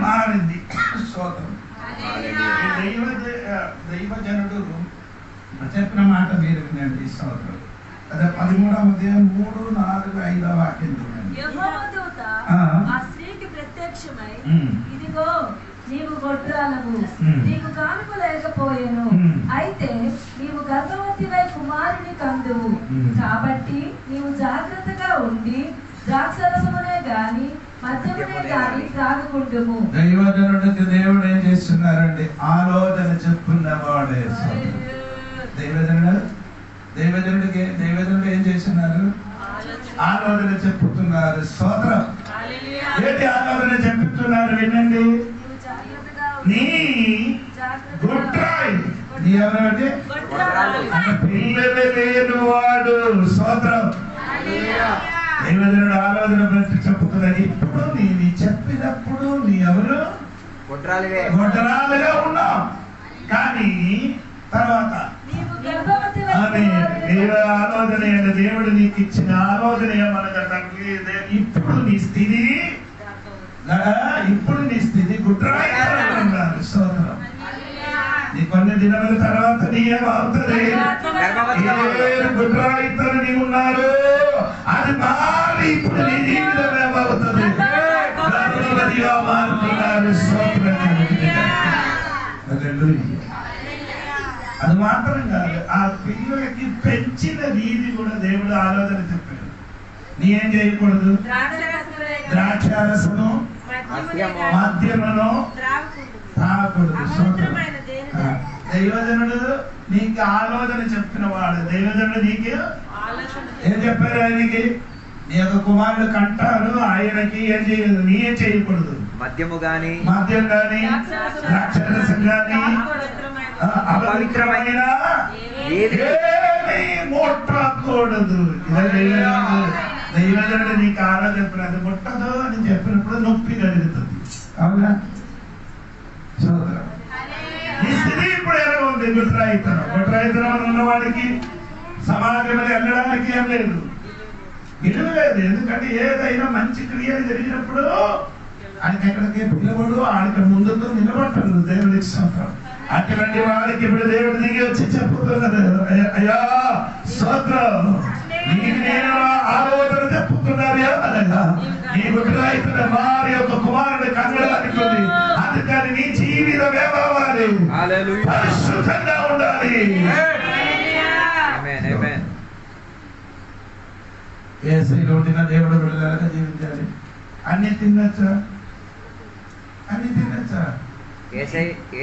E: మారింది. స్తోత్రం. దైవజనుడు చెప్పిన మాట మీరు వినండి. స్తోత్రం. అదే 13వ అధ్యాయం 3, 4, 5 వాక్యం చూడండి.
B: యెహోవా దూత
E: ఆ.
B: ఆ స్త్రీకి ప్రత్యక్షమై,
E: ఉమ్.
B: ఇదిగో నీవు గొడ్రాలవు, నీకు కానుక లేకపోయెను, అయితే నీవు గర్భవతివై కుమారుని కందువు, కాబట్టి నీవు జాగ్రత్తగా ఉండి ద్రాక్షరసమునే గాని మద్యమునే గాని త్రాగకుండుము.
E: దైవజనుడికి దేవుడు ఏం చేస్తున్నారండి? ఆలోచన చెప్పున్నవాడే. దైవజనుడు ఏం చేస్తున్నారు? ఆలోచన చెప్పుతున్నారు. స్తోత్రం. ఏంటి ఆలోచన చెప్పుతున్నారు? వినండి. నీ గుట్రాయి, నీ ఎవరంటే పిల్లలు లేని వాడు. స్తోత్రం. దైవజనుడు ఆలోచన చెప్పుతున్నది. ఇప్పుడు నీ చెప్పినప్పుడు నీ ఎవరు? గొడ్రాలుగా ఉన్నావు. కానీ తర్వాత ఆలోచన అంటే దేవుడు నీకు ఇచ్చిన ఆలోచన ఏమనగంటే ఇప్పుడు నీ స్థితి గుడ్రాయితున్నారు. స్తోత్రం. నీ కొన్ని దినముల తర్వాత నీ ఏమవుతుంది? గుడ్రాయితలు నీ ఉన్నారు, అది మారి ఇప్పుడు నీ జీవితం ఏమవుతుంది? మారుతున్నారు. అది మాత్రం కాదు, ఆ పిల్లలకి పెంచిన రీతి కూడా దేవుడు ఆలోచన చెప్పాడు. నీ ఏం చేయకూడదు? ద్రాక్షారసము మద్యమును తాగకూడదు. దైవజనుడు నీకు ఆలోచన చెప్పిన వాడు. దైవజనుడు నీకు ఏం చెప్పారు? ఆయనకి నీ యొక్క కుమారుడు కంటారు, ఆయనకి ఏం చేయదు, నీ ఏం చేయకూడదు.
D: మద్యం గాని
E: ద్రాక్షరసం గాని అపవిత్రమైన ముట్టకూడదు. దైవజనుడు నీకు ఆలోచన చెప్పినది ముట్టదు అని చెప్పినప్పుడు నొప్పి కలుగుతుంది. అవునా? సోదరం, ఈ స్థితి ఇప్పుడు ఎలా ఉంది? గుట్రాయితనం ఉన్నవాడికి సమాజంలో వెళ్ళడానికి ఏం లేదు, విలువ లేదు. ఎందుకంటే ఏదైనా మంచి క్రియలు జరిగినప్పుడు ఆయనకి ఎక్కడికి పిలవడు, ఆయనకి ముందుతో నిలబడతాడు. దేవుడికి స్తోత్రం. అటువంటి వాడికి ఇప్పుడు దేవుడు దిగి వచ్చి చెప్పుతున్నది, అయ్యా స్తోత్రం, నీకు నేను ఆలోచన చెప్పుతున్నారు. ఏమనగా నీ గుడ్రాయితున్న వారి యొక్క కుమారుడు కనడానికి ఉంది. అందుకని నీ జీవితం ఏమవ్వాలి? పరిశుద్ధంగా ఉండాలి. ఏసైలో ఉండిన దేవుడు బిడ్డలుగా జీవించాలి. అన్ని తినచ్చా?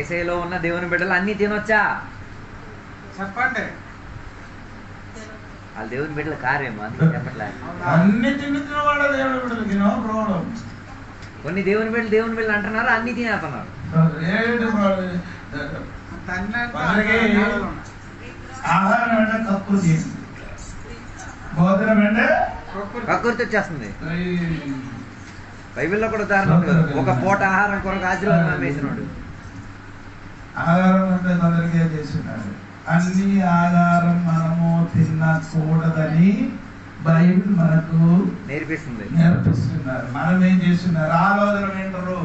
D: ఏసైలో ఉన్న దేవుని బిడ్డలు అన్ని తినొచ్చా?
E: చెప్పండి.
D: వాళ్ళ దేవుని బిడ్డల కార్యమో చెప్పట్లే.
E: అన్ని తిన్నుతున్నవాడు దేవుని బిడ్డలకి నో ప్రాబ్లం.
D: కొన్ని దేవుని బిడ్డలు అంటున్నారు, అన్ని తినేస్తున్నారు.
E: ఆహారం అంటే కక్కుర్తి, భోజనం అంటే
D: కక్కుర్తి వచ్చేస్తుంది. బైబిల్లో కూడా ఉదాహరణ ఒక పూట ఆహారం కొరకు ఆశీర్వాదం వేసినాడు.
E: ఆహారం అంటే కొందరికి ఏం చేస్తున్నారు? అన్ని ఆహారం మనము తినకూడదని బైబిల్ మనకు నేర్పిస్తున్నారు. మనం ఏం చేస్తున్నారు? ఆలోచన వింటారు,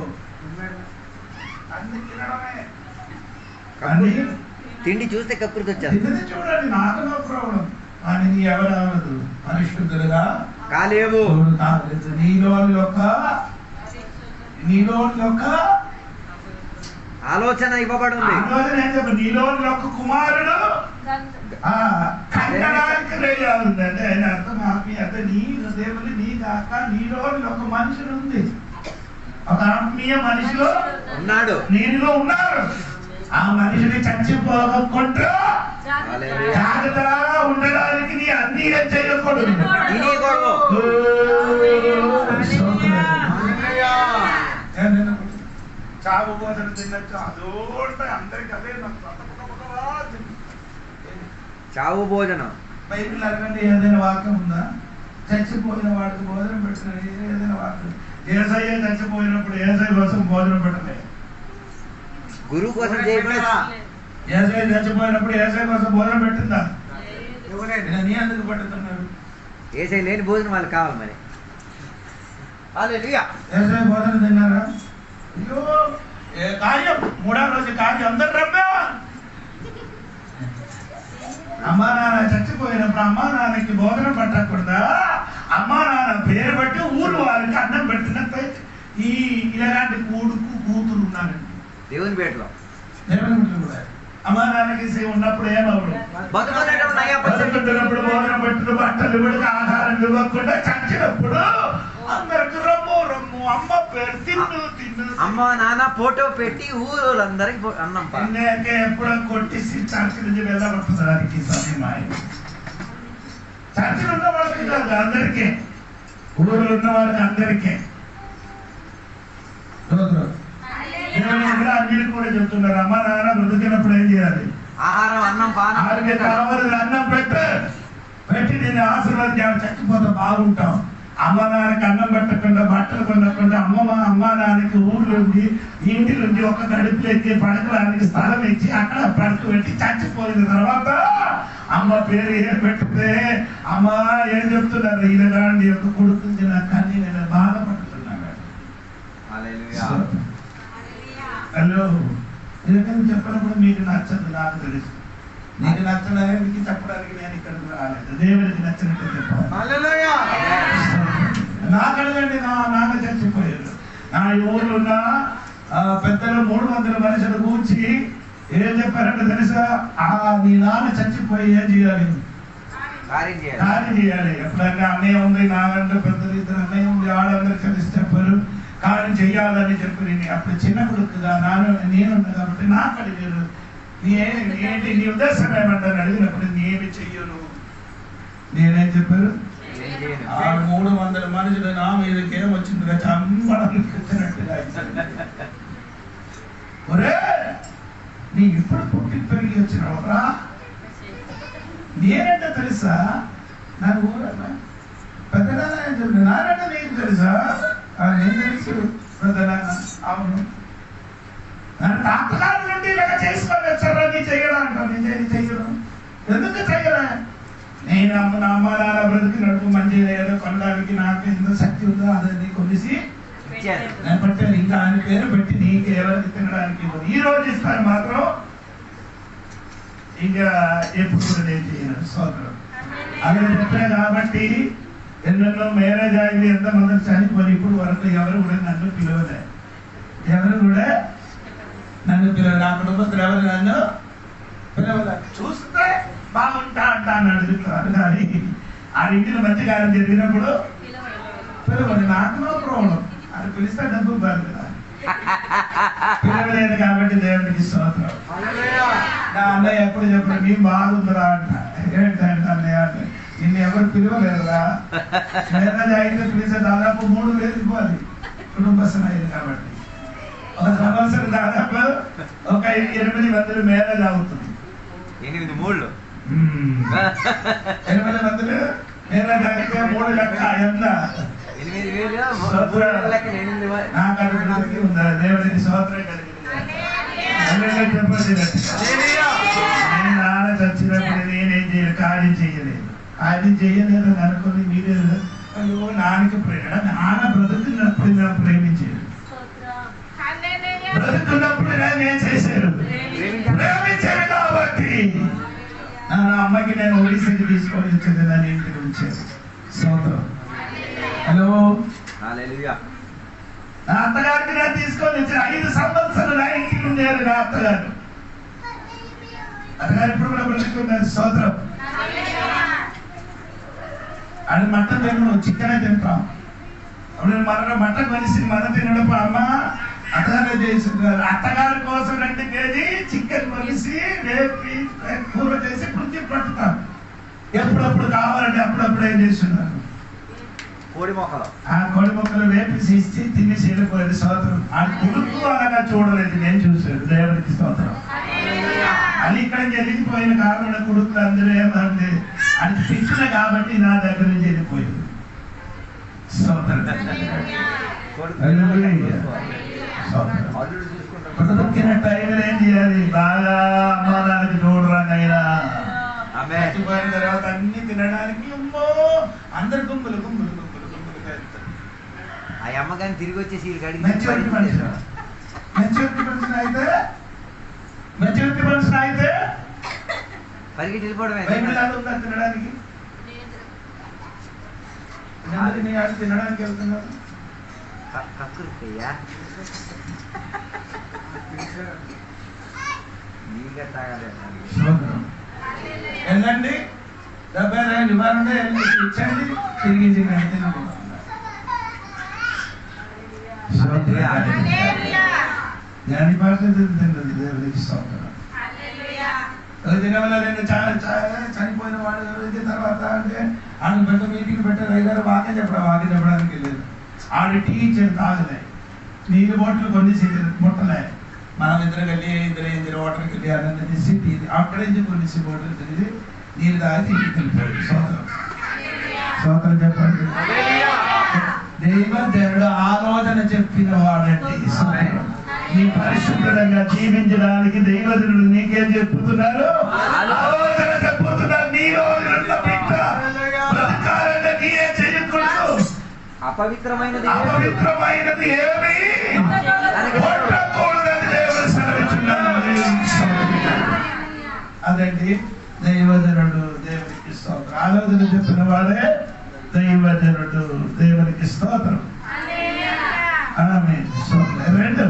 E: అన్ని తినడమే.
D: తిండి చూస్తే కక్కుర్తి వచ్చేస్తుంది.
E: చూడండి, నాకు నో ప్రాబ్లం. కానీ నీ ఎవరవదు పరిశుద్ధులుగా
D: కాలేవు.
E: నీలో యొక్క
D: ఆలోచన ఇవ్వబడింది.
E: ఆలోచన ఏం చెప్ప? నీలో యొక్క కుమారుడు కండడానికి రేయాలి అంటే ఆయన అర్థం ఆత్మీయత. నీ దేవుని నీ కాక నీలో ఒక మనుషుడు ఉంది, ఒక ఆత్మీయ మనిషిలో ఉన్నాడు, నీలో ఉన్నాడు. ఆ మనిషిని చచ్చిపోకుండా జాగ్రత్తగా ఉండడానికి నీ అన్ని చేయకూడదు. చావు భోజనం తినచ్చు, అదోట అందరికి అదే.
D: చావు భోజనం
E: బైబిల్ అడగండి, ఏదైనా వాక్యం ఉందా? చచ్చిపోయిన వాడికి భోజనం పెట్టిన ఏదైనా వాక్యం? ఏసయ్య చచ్చిపోయినప్పుడు ఏసై కోసం భోజనం పెట్టలే,
D: గురువు కోసం
E: ఏసై చచ్చిపోయినప్పుడు ఏసై కోసం భోజనం పెట్టిందా? నీ ఎందుకు పట్టుతున్నారు?
D: ఏసై లేని భోజనం వాళ్ళకి కావాలి. మరి
E: ఏసై భోజనం తిన్నారా? అయ్యో కార్యం, 3వ రోజు కార్యం అందరు రమ్మా. అమ్మా నాన్న చచ్చిపోయినప్పుడు వచ్చినప్పుడు అమ్మా నాన్నకి భోజనం పట్టకూడదా? అమ్మా నాన్న పేరు బట్టి ఊరు వారికి అన్నం పెట్టినట్టు ఇలాంటి కొడుకు కూతురు ఉన్నారండి
D: దేవుని పేటలో.
E: దేవుని బిడ్డలు కూడా అమ్మా నాన్నకి ఉన్నప్పుడు ఏమవుడు? బతుకుంటున్నప్పుడు భోజనం పెట్టిన బట్టలు ఇవ్వడానికి ఆహారం ఇవ్వకుండా చచ్చినప్పుడు అందరికి రమ్ము రమ్ము అమ్మ పేరు తిన్ను తిన్ను
D: అమ్మ నాన్న ఫోటో పెట్టి ఊరోళ్ళందరికి అన్నం
E: తిన్నాక ఎప్పుడో కొట్టేసి చర్చి నుంచి వెళ్ళగొట్టడానికి సమయం. చర్చిలు ఉన్న వాళ్ళకి కాదు, అందరికీ, ఊళ్ళో ఉన్న వాళ్ళకి అందరికీ. అన్నిటి కూడా చెప్తున్నారు అమ్మ నాన్న బ్రతికినప్పుడు ఏం చేయాలి?
D: ఆహారం అన్నం
E: ఆడికి కావాలి అన్నం పెట్టి నేను ఆశీర్వాదం చచ్చిపోతే బాగుంటాం. అమ్మ నాన్నకి అన్నం పెట్టకుండా బట్టలు కొనకుండా అమ్మ నాన్నకి ఊళ్ళుండి ఇంటిలుండి ఒక గడుపులెక్కి పడకడానికి స్థలం ఇచ్చి అక్కడ పడుకు పెట్టి చచ్చిపోయిన తర్వాత అమ్మ పేరు ఏం పెట్టితే అమ్మ ఏం చెప్తున్నారు? ఈయనగాండి యొక్క కొడుకుంది నాకు అన్ని నేను బాధపడుతున్నాను. హలో, ఎందుకని చెప్పినప్పుడు మీకు నచ్చదు, నాకు తెలుసు. నీకు నచ్చడానికి చెప్పడానికి నేను ఇక్కడికి రాలేదు. దేవుడికి నచ్చినట్టు చెప్పాలి. నాకడగండి, నా నాన్న చచ్చిపోయారు. నా ఊళ్ళో ఉన్న పెద్దలు 300 మనుషులు కూర్చి ఏం చెప్పారంటే తెలుసా? నీ నాన్న చచ్చిపోయి ఏం చేయాలి? కార్యం చేయాలి. ఎప్పుడన్నా అన్నయ్య ఉంది, నాకంటే పెద్దలు 2 అన్నయ్య ఉంది, ఆడందరూ కలిసి చెప్పారు కార్యం చెయ్యాలని చెప్పి. అప్పుడు చిన్న కొడుకుగా నేనున్నా కాబట్టి నాకు అడిగారు, ఏంటి నీ ఉద్దేశం ఏమంటారు అడిగినప్పుడు నేనేమి చెయ్యను. నేనేం చెప్పారు? 300 మనుషులు నా మీదకి ఏమొచ్చిందిగా చంపడానికి వచ్చినట్టుగా. ఒరే, నీ ఇప్పుడు పుట్టి పెరిగి వచ్చినావురా. నేనంటే తెలుసా? నాకు ఊరన్నా పెద్దనాన్న ఏం చెప్పి నానంటే నీకు తెలుసా? నేను తెలుసు పెద్దనాన్న. అవును, నన్ను డాక్టర్ నుండి ఇలా చేసుకొని వచ్చారా? నీ చెయ్యడా అంటావు. నేను చెయ్యను. ఎందుకు చెయ్యరా? నేను నా అమ్మ నాన్న బ్రతికినట్టు మంచిగా ఏదో కొనడానికి నాకు ఎంత శక్తి ఉందో అదని కొలిసి నేను పట్టాను. ఇంకా ఆయన పేరు పెట్టి నీకు ఎవరికి తినడానికి ఈ రోజు ఇస్తాను మాత్రం ఇంకా ఎప్పుడు కూడా నేను చేయను. సోదరు అలా చెప్పాను కాబట్టి ఎన్నెన్నో మ్యారేజ్ అయింది, ఎంతమంది చనిపోయి ఇప్పుడు వరకు ఎవరు కూడా నన్ను పిలవలే. ఎవరు కూడా నన్ను పిలవలే. నా కుటుంబస్తులు ఎవరు నన్ను పిలవలే. చూస్తే బాగుంటా అంటా అని అడుగుతారు కానీ ఆ ఇంటిలో మంచి కార్యం జరిగినప్పుడు పిలవని. నాకు నో ప్రాబ్లం. అది పిలిస్తే డబ్బు బాగు కదా. పిలవలేదు కాబట్టి దేవుడికి స్తోత్రం. నా అన్నయ్య ఎప్పుడు చెప్పాడు, నీ బాగుందిరా అంట. ఏంటంటే అన్నయ్య అంటే నిన్ను ఎవరు పిలవలేదురా. మ్యారేజ్ అయితే పిలిస్తే దాదాపు 3,000 ఇవ్వాలి కుటుంబస్తులు అయింది కాబట్టి. ఒక సంవత్సరం దాదాపు ఒక 800 మ్యారేజ్ అవుతుంది.
D: 8 మూళ్ళు
E: 8 మందిలు మ్యారేజ్ అయితే 3 లక్ష ఎంత?
D: 8,000
E: నాకు అభివృద్ధికి ఉందా? దేవుడికి స్తోత్రం కలిగింది. చెప్పండి, నేను నాన్న చచ్చినప్పుడు నేనేం చేయాలి? కార్యం చేయలేదు. కార్యం చేయలేదు అనుకుని మీరే అయ్యో నాన్నకి ప్రేమ. నాన్న బ్రతుకున్నప్పుడు నా ప్రేమించారు, బ్రతుకున్నప్పుడు నేను చేశారు, ప్రేమించారు కాబట్టి నా అమ్మకి నేను ఒడిసికి తీసుకొని వచ్చేది నన్ను ఇంటికి ఉంచారు. స్తోత్రం. హలో, నా అత్తగారికి నేను తీసుకొని వచ్చాను. 5 సంవత్సరాలు నా ఇంటికి ఉండేది నా అత్తగారు. అత్తగారు ఇప్పుడు కూడా బ్రతుకున్నారు. స్తోత్రం. అది మటన్ తినను, చికెనే తింటాం. అప్పుడు మటన్ కలిసి మటన్ తినడం అమ్మ అత్తగారు చేస్తున్నారు. అత్తగారి కోసం 2 కేజీ చికెన్ కలిసి రేపి కూర చేసి పుంజి పట్టుతాం. ఎప్పుడప్పుడు కావాలంటే అప్పుడప్పుడు ఏం చేస్తున్నారు?
D: కోడి
E: మొక్కలు వేపేసి ఇచ్చి తినేసి వెళ్ళిపోయేది. స్తోత్రం. ఆ కొడుకు అనగా చూడలేదు, నేను చూశాను. దేవుడికి స్తోత్రం. అది ఇక్కడ జరిగిపోయిన కారణం కొడుకులు అందరూ ఏమంది అది శిక్షణ కాబట్టి నా దగ్గర నుంచి వెళ్ళిపోయింది. స్తోత్రం. బ్రతికిన టైంలో ఏం చేయాలి? బాగా అమ్మ నాన్నకి చూడరా అయినా చచ్చిపోయిన తర్వాత అన్ని తినడానికి అందరు గుంపులు గుంపులు గుంపులు గుంపులు కలుగుతారు.
D: ఆ అమ్మగాని తిరిగి వచ్చేసి
E: మెచ్యూరిటీ మనుషులు అయితే
D: పరిగెట్టి వెళ్ళిపోవడమే.
E: బైబిల్ అది ఉందా తినడానికి? తినడానికి వెళ్తున్నారు.
D: కక్కుర్తయ్యా నీగా తాగాలి.
E: వెళ్ళండి 70 నివారణ ఇచ్చండి, తిరిగి జ్ఞాని భాష తింటుంది దేవుడికి స్తోత్రం. తినవల్ల చనిపోయిన వాడు తర్వాత అంటే ఆడు పెద్ద మీటింగ్ పెట్టారు, అయ్యారు వాక్యం చెప్పడానికి వెళ్ళలేదు. ఆడు టీచర్ తాగలే, నీళ్ళు బాటిల్ కొన్ని ముట్టలే, మనం ఇద్దరు వాటర్కి వెళ్ళి అదంతా తీసి అక్కడి నుంచి కొన్ని బాటిల్ తిరిగి నీళ్ళు తాగి ఇంటికి వెళ్ళిపోయాడు. స్తోత్రం చెప్పండి. దేవుడు ఆలోచన చెప్పిన వాడండి. నీ పరిశుభ్రంగా జీవించడానికి దైవజనుడు నీకేం చెప్పుతున్నారు? ఆలోచన చెప్పుతున్నారు. నీ రోజులున్న బిడ్డ బ్రతకాలంటే నీయే చేయకూడదు.
D: అపవిత్రమైనది
E: ఏమి ఉండకూడదని దేవుడు సెలవిస్తున్నాడు. అదండి దైవజనుడు, దేవునికి స్తోత్రం. ఆలోచన చెప్పిన వాడే దైవజనుడు, దేవునికి స్తోత్రం. ఆమేన్. రెండు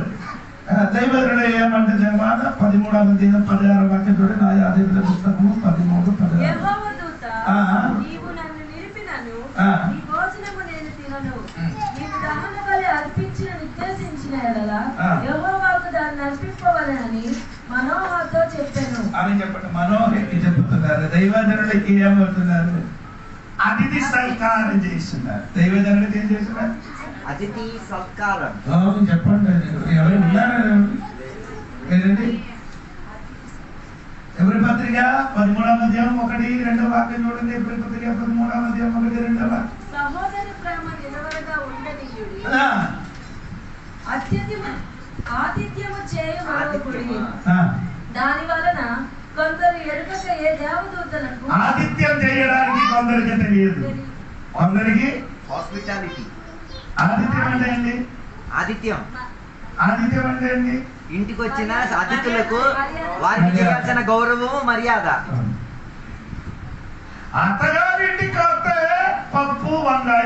E: దైవజనుడు ఏమంటే మాట 13వ అధ్యాయం 16వ వాక్యం చూడండి. నా యాజకుల పుస్తకము 13:16.
B: యెహోవా దూత, నీవు నన్ను నిలిపినను నీ భోజనము నేను తినను. నీవు దహన బలి అర్పించిన నిర్దేశించిన ఎడల యెహోవాకు దాన్ని అర్పింపవలెనని మనోహతో చెప్పాను.
E: ఆమె చెప్పండి. మనోహకి చెప్తున్నారు. దైవజనుడికి ఏమవుతున్నారు? అతిథి సత్కారం చేస్తున్నారు. దైవజనుడికి ఏం చేస్తున్నారు?
D: అతిథి సత్కారం.
E: చెప్పండి. ఎవరు ఉన్నారా? ఏదండి? ఎవరి పత్రిక 13వ అధ్యాయం 1, 2వ వాక్యం చూడండి. ఎవరి పత్రిక 13వ అధ్యాయం 1, 2వ.
B: సహోదర ప్రేమ నిలవరగా ఉండనీయుడి, ఆతిథ్యము చేయమనకుడి. దాని వలన కొందరు ఎరుకక ఏ దేవదూతలకు
E: ఆతిథ్యం చేయడానికి కొందరికి తెలియదు. కొందరికి
D: హాస్పిటాలిటీ.
E: ఆతిథ్యం అంటే ఏంటి?
D: ఆతిథ్యం
E: అంటే ఏంటి?
D: ఇంటికి వచ్చిన అతిథులకు వారికి చేయాల్సిన గౌరవము, మర్యాద.
E: అత్తగారింటికి వస్తే పప్పు వంకాయ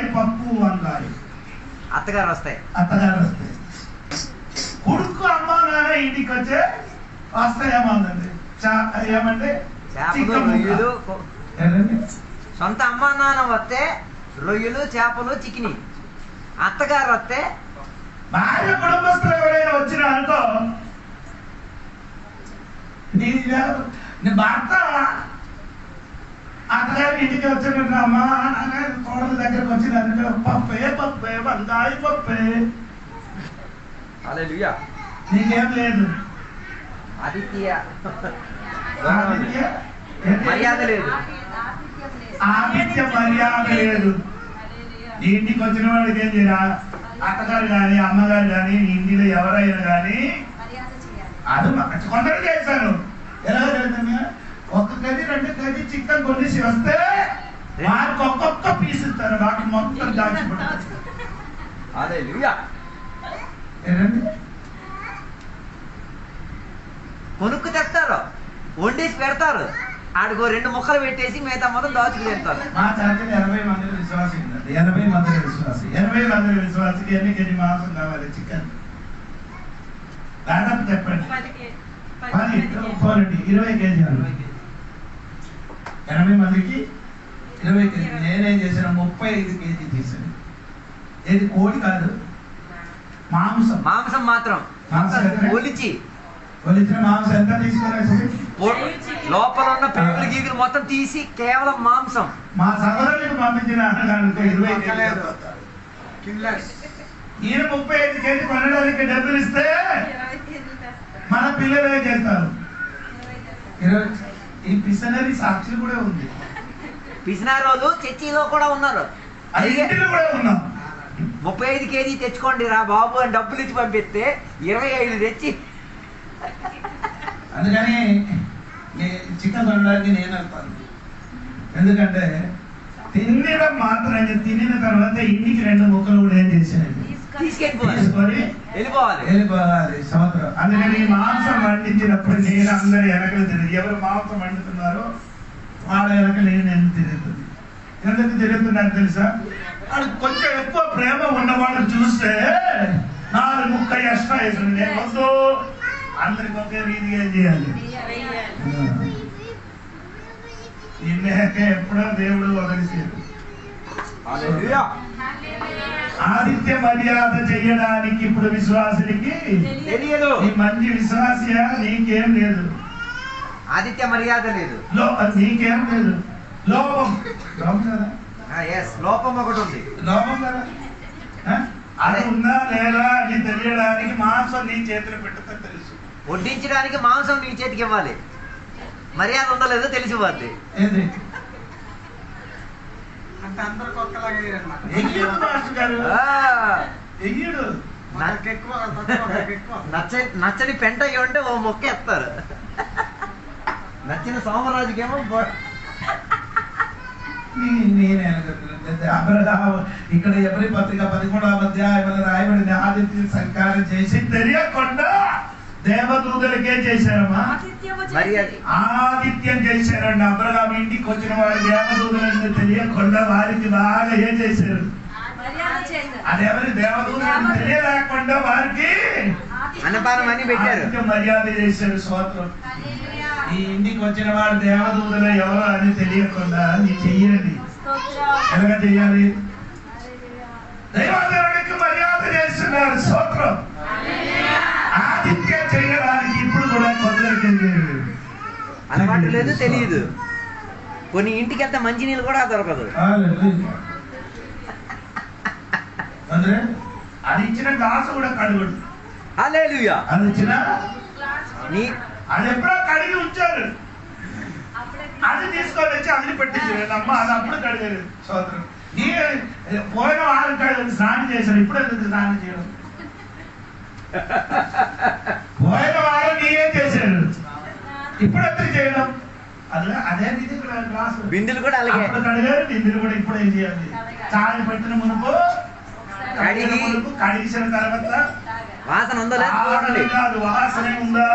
D: అత్తగారు వస్తాయి.
E: కొడుకు అమ్మ నాన్న ఇంటికి వస్తాయేమందండి ఏమంటే
D: చేపలు, రొయ్యలు. సొంత అమ్మ నాన్న వస్తే రొయ్యలు, చేపలు, చికెని. అత్తగారు వస్తే
E: భార్య కుటుంబస్తులు ఎవరైనా వచ్చినా అనుకో, నీ భర్త అత్తగారి ఇంటికి వచ్చినట్టు అమ్మా కోడల దగ్గరకు వచ్చిన పప్పే వంకాయ పప్పే. నీకేం లేదు.
D: మర్యాద లేదు.
E: ఆతిథ్య మర్యాద లేదు. ఇంటికి వచ్చిన వాడికి ఏం చేయరా? అత్తగారు కానీ అమ్మగారు కానీ ఇంటిలో ఎవరైనా కానీ అది కొందరు చేశారు. ఎలా జరుగుతుంది? 1 కేజీ 2 కేజీ చికెన్ కొనేసి వస్తే వారికి ఒక్కొక్క పీస్ ఇస్తారు. వాటిని మొత్తం దాచిపెడతారు.
D: కొనుక్కు తెస్తారు, వండేసి పెడతారు. ఆడికో 2 ముక్కలు పెట్టేసి మిగతా మొత్తం దాచుకు తింటారు.
E: మా చర్చలో 80 మంది విశ్వాసం ఉందండి. 80 మంది విశ్వాసికి ఎన్ని కేజీ మాంసం కావాలి? చికెన్ దాదాపు చెప్పండి. 20 కేజీలు. 80 మందికి 20 కేజీ. నేనేం చేశాను? 35 కేజీ తీసాను. ఏది? కోడి కాదు,
D: మాంసం మాత్రం
E: ఒలిచిన మాంసం ఎంత తీసుకునేసి
D: లోపల ఉన్న పేగులు గీగులు మొత్తం తీసి కేవలం మాంసం.
E: మా సహోదరులకు పంపించిన 20 కేజీలు. ఈయన 35 కేజీ కొనడానికి డబ్బులు ఇస్తే మన పిల్లలు ఏం చేస్తారు? ఈ పిసనరీ సాక్షులు కూడా ఉంది.
D: పిసినారోలు చర్చిలో కూడా ఉన్నారు.
E: ఇంటిలో కూడా ఉన్నాం.
D: 35 కేజీ తెచ్చుకోండి రా బాబు అని డబ్బులు ఇచ్చి పంపిస్తే 25 తెచ్చి.
E: అందుకని చికెన్ కొనడానికి నేను వెళ్తాను. ఎందుకంటే తినడం మాత్రం తినిన తర్వాత ఇంటికి 2 ముక్కలు కూడా ఏం చేశాను? తీసుకొని వెళ్ళిపోవాలి సంవత్సరం. అందుకని మాంసం వండించినప్పుడు నేను అందరు వెనకలు తిరిగి ఎవరు మాంసం వండుతున్నారో వాళ్ళ వెనక నేను తిరుగుతుంది. ఎందుకు తిరుగుతున్నాను తెలుసా? అది కొంచెం ఎక్కువ ప్రేమ ఉన్నవాళ్ళు చూస్తే 4 ముక్క ఎక్స్ట్రా వేసింది. నేను వద్దు, అందరికి ఒకే రీతిగా చేయాలి. ఇన్నేక ఎప్పుడో దేవుడు వదిలేసాడు. ఆదిత్య మర్యాద చెయ్యడానికి ఇప్పుడు విశ్వాసులకి
D: తెలియదు.
E: నీ మంచి విశ్వాసియా, నీకేం లేదు.
D: ఆదిత్య మర్యాద లేదు,
E: నీకేం లేదు. లోపం కదా,
D: లోపం ఒకటి ఉంది.
E: లోపం కదా. అది ఉందా లేదా అని తెలియడానికి మాంసం నీ చేతిలో పెట్టుతా తెలుసు.
D: వడ్డించడానికి మాంసం నీ చేతికి ఇవ్వాలి. మర్యాద ఉందో లేదో తెలిసిపోద్ది.
E: ఏంది
F: అంటే అందరికి ఒక్కలాగా
E: ఎయ్యడు మాస్టర్ గారు, ఎయ్యడు.
D: నచ్చని పెంట అయ్యి ఉంటే ఓ మొక్క ఎత్తారు. నచ్చిన సోమరాజుకేమో
E: ఇక్కడ ఎవరి పత్రిక 11వ అధ్యాయంలో రాయబడింది. ఆదిత్య సంకారం చేసి తెలియకుండా దేవదూతలకే చేశారమ్మా, ఆదిత్యం చేశారండి. అబ్రహాం ఇంటికి వచ్చిన వాడు దేవదూతలని తెలియకుండా వారికి బాగా ఏం చేశారు? అదెవరి దేవదూతలని తెలియలేకుండా వారికి
D: అన్నపానం అని పెట్టారు,
E: మర్యాద చేశారు. స్తోత్రం. ఈ ఇంటికి వచ్చిన వాడు దేవదూతలు ఎవరు అని తెలియకుండా నీ చెయ్యండి. ఎలాగ చెయ్యాలి? దైవదేవుడికి మర్యాద చేస్తున్నారు. స్తోత్రం. ఆదిత్యం చేయడానికి ఇప్పుడు కూడా కొందరికి
D: అలవాటు లేదు, తెలియదు. కొన్ని ఇంటికి వెళ్తే మంచి నీళ్ళు కూడా దొరకదు.
E: అది ఇచ్చిన గ్లాసు కూడా కడుగుడు.
D: హల్లెలూయా.
E: అది ఇచ్చిన
D: నీ
E: అది ఎప్పుడో కడిగి ఉంచారు. అది తీసుకొని వచ్చి అది పెట్టించారు. అమ్మ అది అప్పుడు కడిగారు. సోదరు నీ పోయిన వారం కడిగి స్నానం చేశారు. ఇప్పుడు ఎందుకు స్నానం చేయడం? పోయిన వారం నీయేం చేశారు, ఇప్పుడు ఎందుకు చేయడం? అదే రీతి గ్లాసు
D: బిందులు కూడా అలాగే
E: కడిగారు. బిందులు కూడా ఇప్పుడు ఏం చేయాలి? చాయ్ పెట్టిన మునుపు కడిగిన తర్వాత
D: వాసన ఉందో లేదు,
E: వాసన ఉందా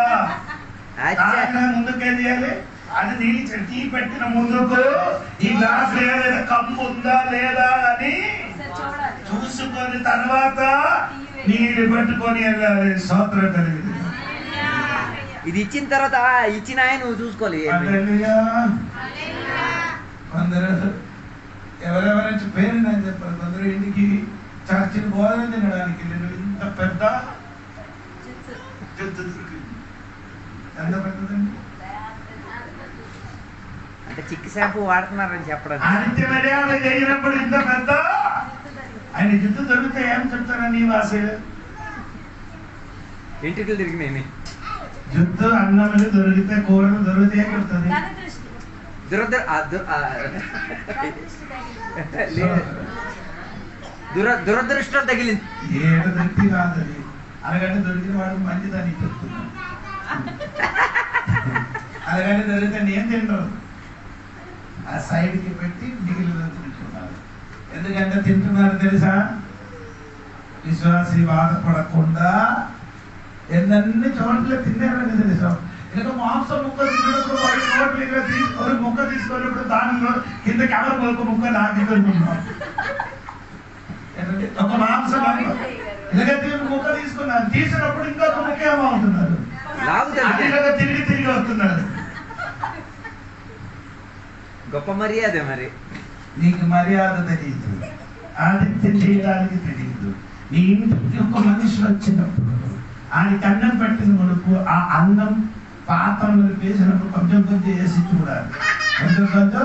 E: ముందుకు ఏం చేయాలి? అది నీళ్ళు టీ పెట్టిన ముందుకు ఈ గ్లాస్ లేదా కప్పు ఉందా లేదా అని చూసుకొని తర్వాత నీళ్ళు పెట్టుకొని వెళ్ళాలి. స్తోత్రం కలిగింది.
D: ఇది ఇచ్చిన తర్వాత ఇచ్చిన ఆయన నువ్వు చూసుకోవాలి.
E: కొందరు ఎవరెవరైనా పేరు నేను చెప్పాను. కొందరు ఇంటికి చర్చిని బోధన తినడానికి ఇంత పెద్ద జుత్తు దొరికింది. ఎంత పెద్దదండి?
D: అంటే చిక్కి షాంపూ వాడుతున్నారని చెప్పడం.
E: ఆదిత్య మర్యాద చేయనప్పుడు ఇంత పెద్ద ఆయన జుత్తు దొరికితే ఏం చెప్తారా నీ భాష?
D: ఇంటికి తిరిగినాయి.
E: జుత్తు అన్నములు దొరికితే కూరలు దొరికితే కొడుతుంది.
D: దురదృష్టం తగిలింది.
E: ఏడు దొరికి కాదని అరగంట దొరికిన వాడు మంచిదని చెప్తున్నాను. అరగంట దొరికితే నేను తింటాను. ఆ సైడ్కి పెట్టి మిగిలిన తింటున్నారు. ఎందుకంటే తింటున్నారు తెలుసా? విశ్వాసి బాధపడకుండా ఎన్ని చోట్ల తిన్నారని తెలుసా? ఇంకా మాంసం ముక్క తిన్నప్పుడు ఒక ముక్క తీసుకున్నప్పుడు దానిలో కిందకి ఎవరు ఒక ముక్క నాకున్నాం. ఒక మాంసం ఎందుకంటే ముక్క తీసుకున్నారు. తీసినప్పుడు ఇంకొక ముక్క ఏమవుతున్నారు? తిరిగి తిరిగి వస్తున్నారు.
D: గొప్ప మర్యాద. మరి
E: నీకు మర్యాద తెలియదు, ఆదిత్యం చేయడానికి తెలియదు. నీ ఇంటికి ఒక మనిషి వచ్చినప్పుడు ఆయనకి అన్నం పెట్టిన మనకు ఆ అన్నం పాత్రలు వేసినప్పుడు కొంచెం కొంచెం వేసి చూడాలి. కొంచెం కొంచెం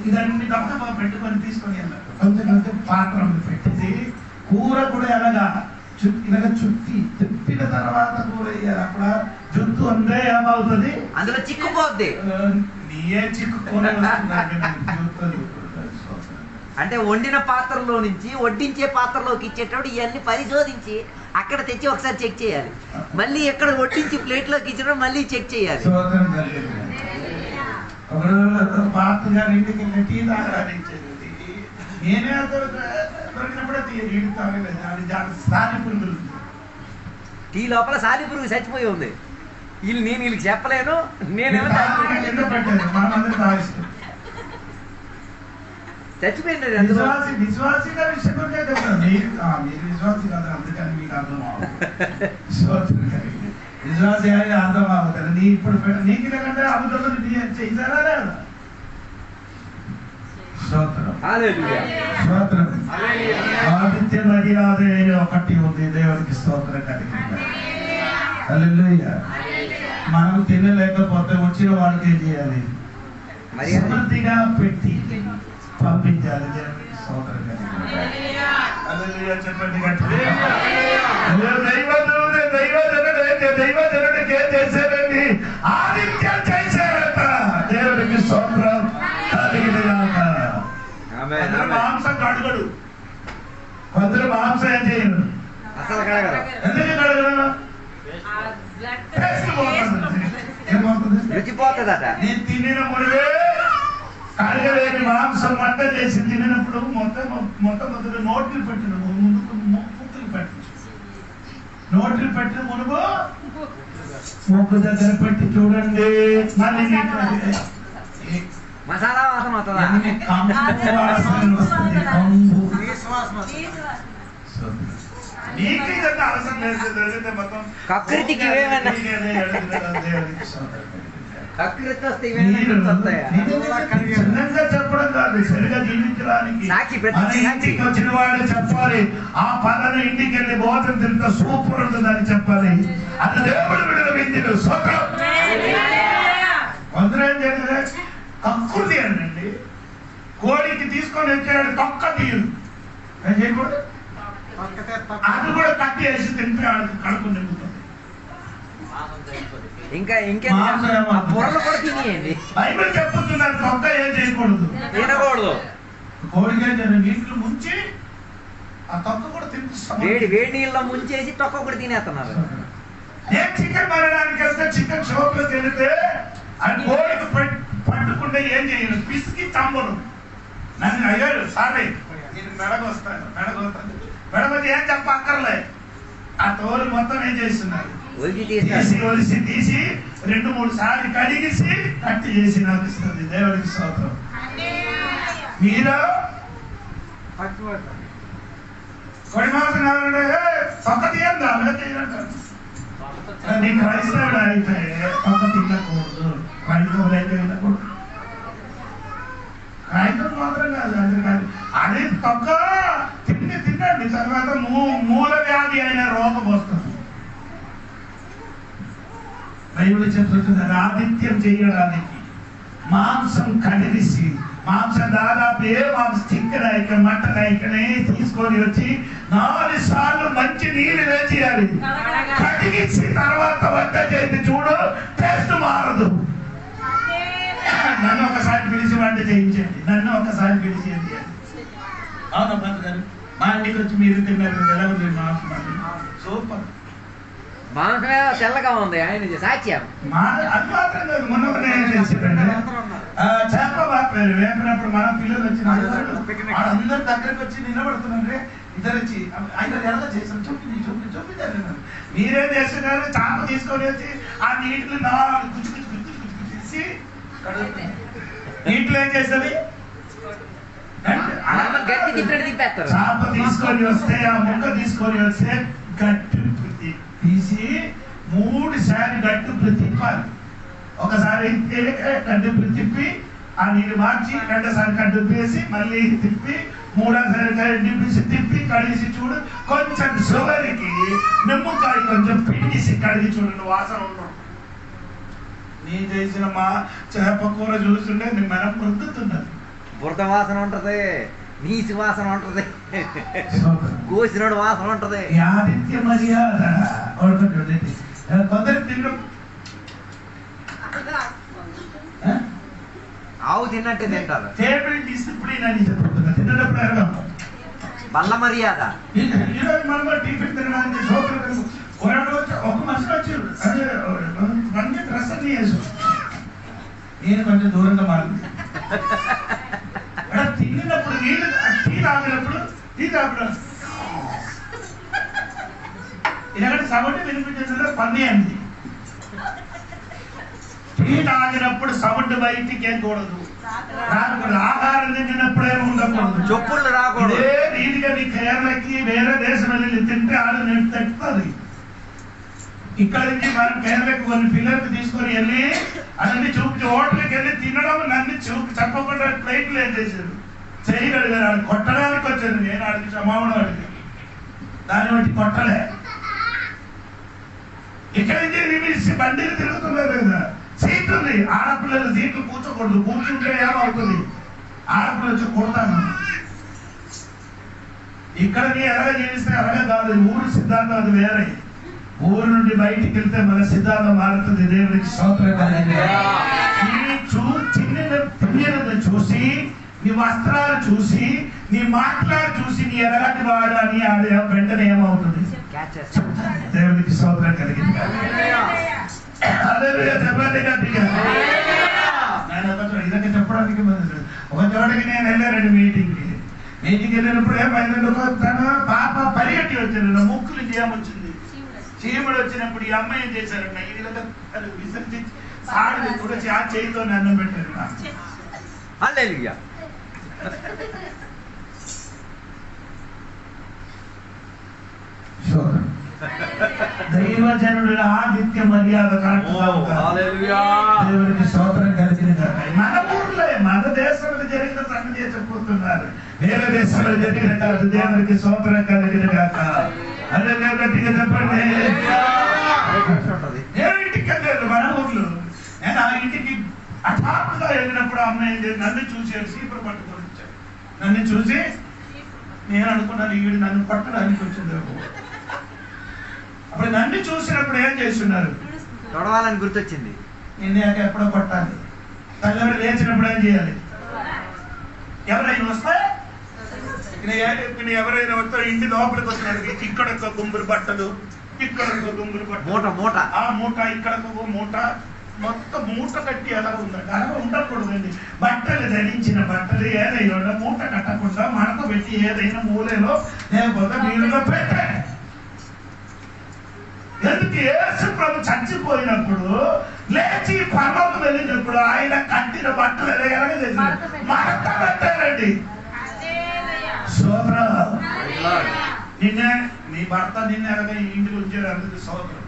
E: ఇదన్నీ గొప్ప పెట్టుకొని తీసుకొని వెళ్ళాలి. కొంచెం కొంచెం పాత్రలు పెట్టేసి కూర కూడా ఎలాగా ఇలాగ చుట్టి తిప్పిన తర్వాత కూర వేయాలి. అప్పుడు జుట్టు అందే ఏమవుతుంది?
D: అందులో చిక్కుపోద్ది.
E: నీయే చిక్కుకొని
D: అంటే వండిన పాత్రలో నుంచి వడ్డించే పాత్రలోకి ఇచ్చేటప్పుడు ఇవన్నీ పరిశోధించి అక్కడ తెచ్చి ఒకసారి చెక్ చేయాలి. మళ్ళీ ఎక్కడ వడ్డించి ప్లేట్లోకి ఇచ్చినప్పుడు మళ్ళీ చెక్ చేయాలి.
E: పాత్ర గారి ఇంటికి టీ తాగడానికి నేనే దొరికినప్పుడే
D: టీ లోపల సాలిపురుగు చచ్చిపోయి ఉంది. నేను వీళ్ళకి చెప్పలేను, నేనేమో
E: ఎందుకు పెట్టారు? మనమందరం తాగిస్తాం.
D: చచ్చిపోయింది.
E: విశ్వాసిగా విషయం గురించే చెప్తాను. మీరు విశ్వాసి కదా, అందుకని మీకు అర్థం అవ్వదు. విశ్వాసి అని అర్థం అవుతుంది. నీ ఇప్పుడు నీకు లేకంటే అబద్ధం చేశారా లేదా? స్తోత్రం. స్తోత్రం. ఆదిత్య మర్యాద ఒకటి ఉంది. దేవునికి స్తోత్రం కలిగింది. హల్లెలూయా. మనం తినలేకపోతే వచ్చిన వాళ్ళకి ఏం చేయాలి? సమృద్ధిగా పెట్టి పంపించాలి. దేవునికి స్తోత్రం కలిగింది. హల్లెలూయా చెప్పండి గట్టిగా. దైవజనుడికి ఏం చేశారండి? ఆదిత్యం చేశారట. దేవునికి స్తోత్రం కలిగింది కాక. కొందరు మాంసం కడుగడు, కొందరు మాంసం ఏం చేయరు.
D: అసలు కడగరు.
E: ఎందుకు కడగరు? ఏమవుతుంది?
D: రుచిపోతుందట.
E: నేను తినిన మునివే కడగలేని మాంసం వంట చేసి తినినప్పుడు మొట్టమొదటి నోట్లు పెట్టిన ముందుకు ముక్కులు పెట్టిన నోట్లు పెట్టిన మునుగు ముక్కు దగ్గర పెట్టి చూడండి. మళ్ళీ
D: మసాలా వాసన వస్తుందా? కకృతికి
E: చెప్పడం కాదు, సరిగా జీవించడానికి వచ్చిన వాడు చెప్పాలి. ఆ పలాన ఇంటికి వెళ్ళి భోజనం తింటే సూపర్ ఉంటుందని చెప్పాలి. అది దేవుడు విడుదల విద్యుడు. కొందరు ఏం చేయాలి? కకృతి అండి. కోడికి తీసుకొని వచ్చాడు, తొక్క తీయదు. ఏం చేయకూడదు? అది కూడా కట్టి వేసి తింటే కడుపు నింపుతుంది.
D: ఇంకా పొరలు కూడా తినేయండి.
E: బైబిల్ చెప్పుతున్నారు తొక్క ఏం చేయకూడదు,
D: తినకూడదు.
E: కోడిగా నీటిలో ముంచి ఆ తొక్క కూడా తింటే
D: వేడి నీళ్ళలో ముంచేసి తొక్క కూడా తినేస్తున్నారు.
E: నేను చికెన్ మరడానికి వెళ్తే చికెన్ షాప్ లోకి వెళితే అది కోడికి పట్టుకుంటే ఏం చేయను, పిసికి చంపను. నన్ను అయ్యారు సారీ నేను మెడగొస్తాను మెడగొచ్చి ఏం చెప్పక్కర్లే. ఆ తోలు మొత్తం ఏం చేస్తున్నారు? తీసి 2-3 సార్లు కడిగేసి కట్టి చేసి నాకు ఇస్తుంది. దేవుడికి స్తోత్రం. మీరు కొడి మాసం కావాలంటే తొక్క తీయండి, అలా తీయంటారు. నీ క్రైస్తవుడు అయితే తొక్క తినకూడదు. క్రైస్తవులు అయితే తినకూడదు. క్రైస్తవులు మాత్రం కాదు, అది తొక్క తినండి. తర్వాత మూల వ్యాధి అయిన రోగం వస్తుంది. బైబిల్ చెప్తున్నారు ఆదిత్యం చేయడానికి మాంసం కడిగిసి, మాంసం దాదాపు ఏ మాంసం చికెన్ ఐకం మటన్ ఐకనే తీసుకొని వచ్చి 4 సార్లు మంచి నీళ్ళు వేసేయాలి. కడిగిసి తర్వాత వంట చేసి చూడు, టేస్ట్ మారదు. నన్ను ఒకసారి పిలిచి వంట చేయించండి, నన్ను ఒకసారి పిలిచి ఏం చేయాలి? అవునా గారు? మా ఇంటికి వచ్చి మీరు తిన్నారు, ఎలా ఉంది మాంసం? సూపర్.
D: మాంసమే తెల్లగా ఉంది. ఆయన సాక్ష్యం.
E: అది మాత్రం కాదు, మొన్న చేసారండి చేప వేపినప్పుడు మన పిల్లలు వచ్చి అందరు దగ్గరకు వచ్చి నిలబడుతున్నారే. ఇద్దరు వచ్చి ఆయన ఎలా చేశారు చూపించారు. మీరేం చేస్తున్నారు? చేప తీసుకొని వచ్చి ఆ నీటిలో 4 గుచ్చి తీసి నీటిలో ఏం చేస్తుంది? చేప తీసుకొని వస్తే ఆ ముక్క తీసుకొని వస్తే గట్టి తీసి 3 సార్లు గట్టు తిప్పాలి. ఒకసారి గడ్డు తిప్పి ఆ నీళ్ళు మార్చి 2సారి గడ్డు వేసి మళ్ళీ తిప్పి 3సారి గడ్డి తిప్పి కడిగి చూడు. కొంచెం షుగర్కి నిమ్మకాయ కొంచెం పిండిసి కడిగి చూడండి, వాసన ఉండవు. నీ చేసిన మా చేప కూర చూస్తుంటే నేను మనం మృద్దుతున్నది.
D: బురద వాసన ఉంటది, నీసి వాసన ఉంటది, కోసినోడు వాసన ఉంటది.
E: ఆదిత్య మర్యాద కొందరు తిన్న
D: ఆవు తిన్నట్టే తింటారు.
E: టేబుల్ డిసిప్లిన్ అని చెప్తున్నా. తిన్నప్పుడు అర్థం
D: బల్ల మర్యాద.
E: ఈరోజు మనం టిఫిన్ తినడానికి ఒక మనిషి వచ్చారు, అదే మంచి డ్రెస్ అన్ని వేసు. నేను కొంచెం దూరంగా మారింది. తిన్నప్పుడు నీళ్ళు టీ తాగినప్పుడు ఎందుకంటే సగటు వినిపించేది పన్నీ అంది. హీట్ ఆగినప్పుడు సౌండ్ బయటికి ఏకూడదు, రాకూడదు. ఆహారం తింటున్నప్పుడు ఏమి ఉండకూడదు,
D: చెప్పులు రాకూడదు.
E: ఇదే రీతిగా నీ కేరళకి వేరే దేశం వెళ్ళి తింటే ఆడు నేను తెస్తుంది. ఇక్కడ నుంచి మనం కేరళకి కొన్ని పిల్లలకి తీసుకొని వెళ్ళి అన్ని చూపించి హోటల్కి వెళ్ళి తినడం నన్ను చెప్పకుండా ప్లేట్లు ఏం చేశారు, చేయగలిగారు. ఆడు కొట్టడానికి వచ్చారు, నేను ఆడికి క్షమాపణ అడిగాను, దాన్ని బట్టి కొట్టలే. ఇక్కడ నుంచి బండిలు తిరుగుతున్నారు కదా, సీట్ ఉంది, ఆడపిల్లలు సీట్లు కూర్చోకూడదు, కూర్చుంటే ఏమవుతుంది, ఆడపిల్లలు వచ్చి కొడతాను. ఇక్కడ నీ ఎలాగ జీవిస్తే అలాగే కాదు, ఊరు సిద్ధాంతం అది వేరే. ఊరు నుండి బయటికి వెళ్తే మన సిద్ధాంతం మారుతుంది. దేవుడికి స్తోత్రం. చిన్న చూసి, నీ వస్త్రాలు చూసి, నీ మాటలు చూసి, నీ ఎలాంటి వాడు అని ఆడే వెంటనే ఏమవుతుంది, దేవుడికి స్తోత్రం కలిగింది. చెప్పండి గట్టిగా. ఇదొక చెప్పడానికి ఒక చోటకి నేను వెళ్ళానండి మీటింగ్కి వెళ్ళినప్పుడు ఏమైందండి, పాప పరిగెట్టి వచ్చాను, ముక్కులు ఏమొచ్చింది, చీముడు వచ్చినప్పుడు ఈ అమ్మాయి ఏం చేశారంట, ఈ విధంగా విసర్జించి సాడు తుడిచి ఆ చేయితో అన్నం పెట్టారు. దైవజనుడు ఆదిత్య మర్యాద దేవుడికి స్తోత్రం కలిగిన మన ఊర్లో మన దేశంలో జరిగిన సంగతి చెప్పబోతున్నారు, వేరే దేశంలో జరిగిన కాదు. దేవుడికి స్తోత్రం కలిగిన కాక అదే గట్టిగా చెప్పండి. నేను ఇంటికి వెళ్ళాను మన ఊర్లో, నేను ఆ ఇంటికి హఠాత్తుగా వెళ్ళినప్పుడు అమ్మాయి నన్ను చూసి సీపురు పట్టుకొని వచ్చాను. నన్ను చూసి నేను అనుకున్నాను ఈవిడ నన్ను పట్టడానికి వచ్చింది. అప్పుడు నన్ను చూసినప్పుడు ఏం చేస్తున్నారు,
D: తొడవాలని గుర్తొచ్చింది.
E: నిన్న ఎప్పుడో కొట్టాలి, తల్లి లేచినప్పుడు ఏం చేయాలి, ఎవరైనా వస్తే ఎవరైనా వస్తే ఇంటి లోపలికి వస్తున్నారు, ఇక్కడ ఒక గుంపురు బట్టలు, ఇక్కడ ఒక గుంపురు బట్టలు,
D: మూట
E: ఆ మూట, ఇక్కడ ఒక మూట, మొత్తం మూట కట్టి అలా ఉందండి. అలా ఉండకూడదండి. బట్టలు ధరించిన బట్టలు ఏదైనా మూట కట్టకుండా మడత పెట్టి ఏదైనా మూలలో లేకపోతే నీళ్ళలో పెట్టాలి. ఎందుకు యేసు ప్రభు చచ్చిపోయినప్పుడు లేచి పరలోకం వెళ్ళినప్పుడు ఆయన కట్టిన బట్టలు ఎలాగ చేశారు, మడత పెట్టారండి. సోదరం, నిన్నే నీ భర్త నిన్నే ఎలాగ ఇంటికి ఉంచారు, అందుకు సోదరం.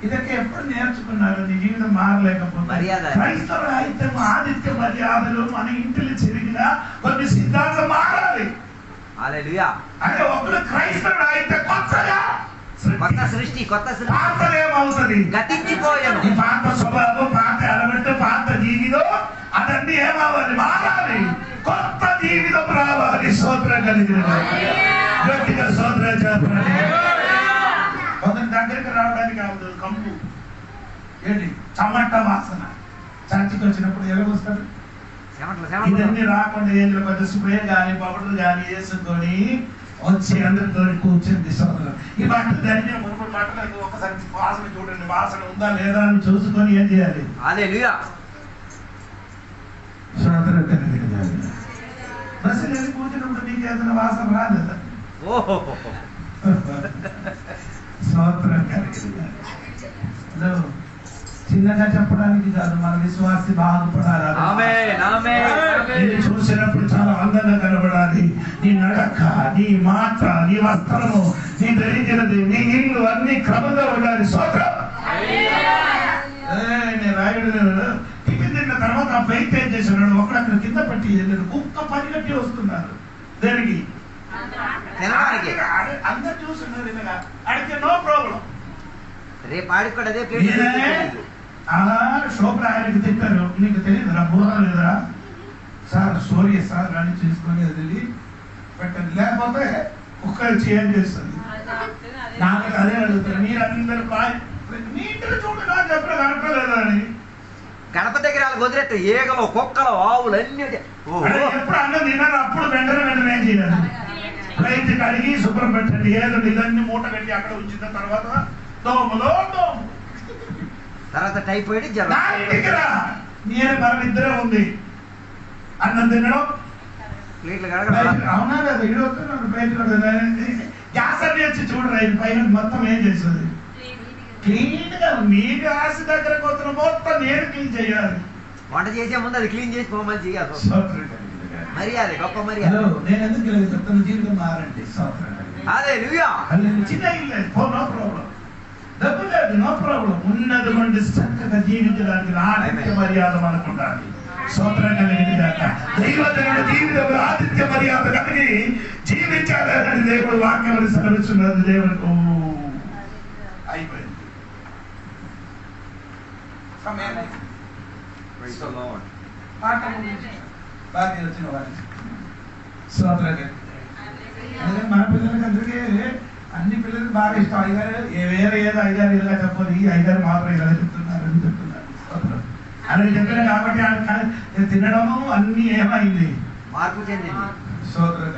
E: ఇదొക്കെ ఎప్పుడు నేర్చుకున్నారు, నీ జీవితం మారలేకపోతే. క్రైస్తవుడు అయితే ఆదిత్య మర్యాదలు మన ఇంటిలో చెరిగిన కొన్ని సిద్ధాంతం మారాలి. అంటే ఒకరు క్రైస్తవుడు అయితే కొత్త సృష్టి, పాత్ర ఏమవుతుంది,
D: గతించిపోయాను.
E: ఈ పాత స్వభావం, పాత అలవాటు, పాత జీవితం అదన్నీ ఏమవ్వాలి, మారాలి. కొత్త జీవితం రావాలి. స్తోత్రం కలిగిన గట్టిగా స్తోత్రం చెప్పండి. కొందరి దగ్గరికి రావడానికి అవ్వదు, కంపు ఏంటి చమట వాసన. చర్చికి వచ్చినప్పుడు ఎలా వస్తారు, ఇదన్నీ రాకుండా ఏదో పెద్ద స్ప్రే కానీ పౌడర్ కానీ వేసుకొని వచ్చి అందరితో కూర్చుంది. సోదరు, ఈ బట్టలు ధరించిన మురుగుడు బట్టలు ఒకసారి వాసన చూడండి, వాసన ఉందా లేదా అని చూసుకొని ఏం చేయాలి. సోదరు బస్సులు వెళ్ళి కూర్చున్నప్పుడు మీకు ఏదైనా వాసన రాలేదా? స్తోత్రం కలిగింది. చిన్నగా చెప్పడానికి కాదు, మన విశ్వాసి బాగుపడాలి. చూసినప్పుడు చాలా అందంగా కనబడాలి. నీ నడక, నీ మాట, నీ వస్త్రము, నీ ధరించినది, నీ ఇల్లు అన్ని క్రమంగా ఉండాలి. స్తోత్రం. నేను రాయుడు టిఫిన్ తిన్న తర్వాత ఆ బయట ఏం చేస్తున్నాడు, ఒకడు అక్కడ కింద పెట్టి కుక్క పని కట్టి వస్తున్నారు. దేనికి? అందరు చూస్తున్నారు. అడిగితే నో ప్రాబ్లం.
D: రేపు ఆడికి కూడా అదే
E: శోభ ఆయనకి తిట్టారు, నీకు తెలియదురా, బోధ లేదురా సార్, సూర్య సార్ అని చూసుకొని వదిలి పెట్టండి, లేకపోతే కుక్కలు చేంజ్ చేస్తుంది. నాకు అదే అడుగుతారు, మీరందరూ నీటిని చూడగా చెప్పిన కనపడలేదు అని.
D: గణపతి దగ్గర వదిలేస్తే ఏగలు, కుక్కలు, ఆవులు అన్ని
E: ఎప్పుడు అన్నం తిన్నారు, అప్పుడు వెంటనే ఏం చేయాలి, ప్లేట్ కడిగి శుభ్రం పెట్టండి. ఏదో ఇదన్నీ మూట కట్టి అక్కడ ఉంచిన తర్వాత దోమలో దోమ,
D: తర్వాత టైఫాయిడ్, జ్వరం.
E: నేను మనం ఇద్దరే ఉంది. అన్నం తినడం
D: ప్లేట్లు
E: అవునా కదా ఇడు వస్తున్నాడు ప్లేట్ గ్యాస్ అన్ని వచ్చి చూడరా ఇది పైన మొత్తం ఏం చేస్తుంది క్లీన్ గా నీ గ్యాస్ దగ్గరకు వస్తున్న మొత్తం నేను క్లీన్ చేయాలి.
D: వంట చేసే ముందు అది క్లీన్ చేసి పోమని చేయాలి. మర్యాద గొప్ప మర్యాద.
E: నేను ఎందుకు చెప్తాను జీవితం మారండి.
D: అదే
E: చిన్న ఇల్లు నో ప్రాబ్లం, డబ్బు లేదు నో ప్రాబ్లం. ఉన్నటువంటి చక్కగా జీవించడానికి ఆతిథ్య మర్యాద మనకు ఉండాలి. స్తోత్రం కలిగింది కాక దైవజనుడు జీవితంలో ఆతిథ్య మర్యాద కలిగి జీవించాలని దేవుడు వాక్యం సెలవిస్తున్నది. దేవుడు అయిపోయింది సమయం. బాగా వచ్చిన వారికి స్తోత్రం. మన పిల్లలకి అందరికీ అన్ని పిల్లలకి బాగా ఇష్టం. అయ్యగారు వేరే ఏదో అయ్యగారు ఇలా చెప్పదు, ఈ అయ్యగారు మాత్రం ఇలా చెప్తున్నారు అని చెప్తున్నారు. స్తోత్రం అని చెప్పిన కాబట్టి తినడము అన్ని ఏమైంది
D: మార్పు చెందింది.
E: స్తోత్రం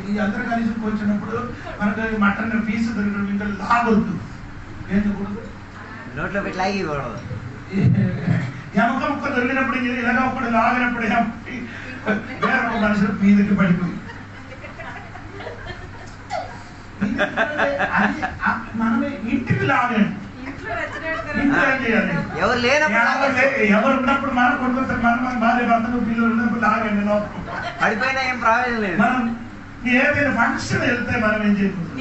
E: ఈ అందరూ కలిసి వచ్చినప్పుడు మనకు మటన్ పీసు దొరకడం ఇంకా లాగొద్దు. ఎందుకు
D: నోట్లో పెట్టి లాగకూడదు.
E: ఎమక ముక్క దొరికినప్పుడు ఇలాగ ఒకటి లాగినప్పుడు వేరొక మనుషులు మీదకి పడిపోయి మనమే ఇంటికి లాగండి.
D: ఎవరు లేనప్పుడు
E: ఎవరు ఉన్నప్పుడు మనం కొడుకుంటారు. మనం భార్య భర్తలు పిల్లలు ఉన్నప్పుడు లాగండి.
D: పడిపోయినా ఏం ప్రాబ్లం లేదు.
E: మనం ఏదైనా ఫంక్షన్ వెళ్తే మనం ఏం చేయకూడదు.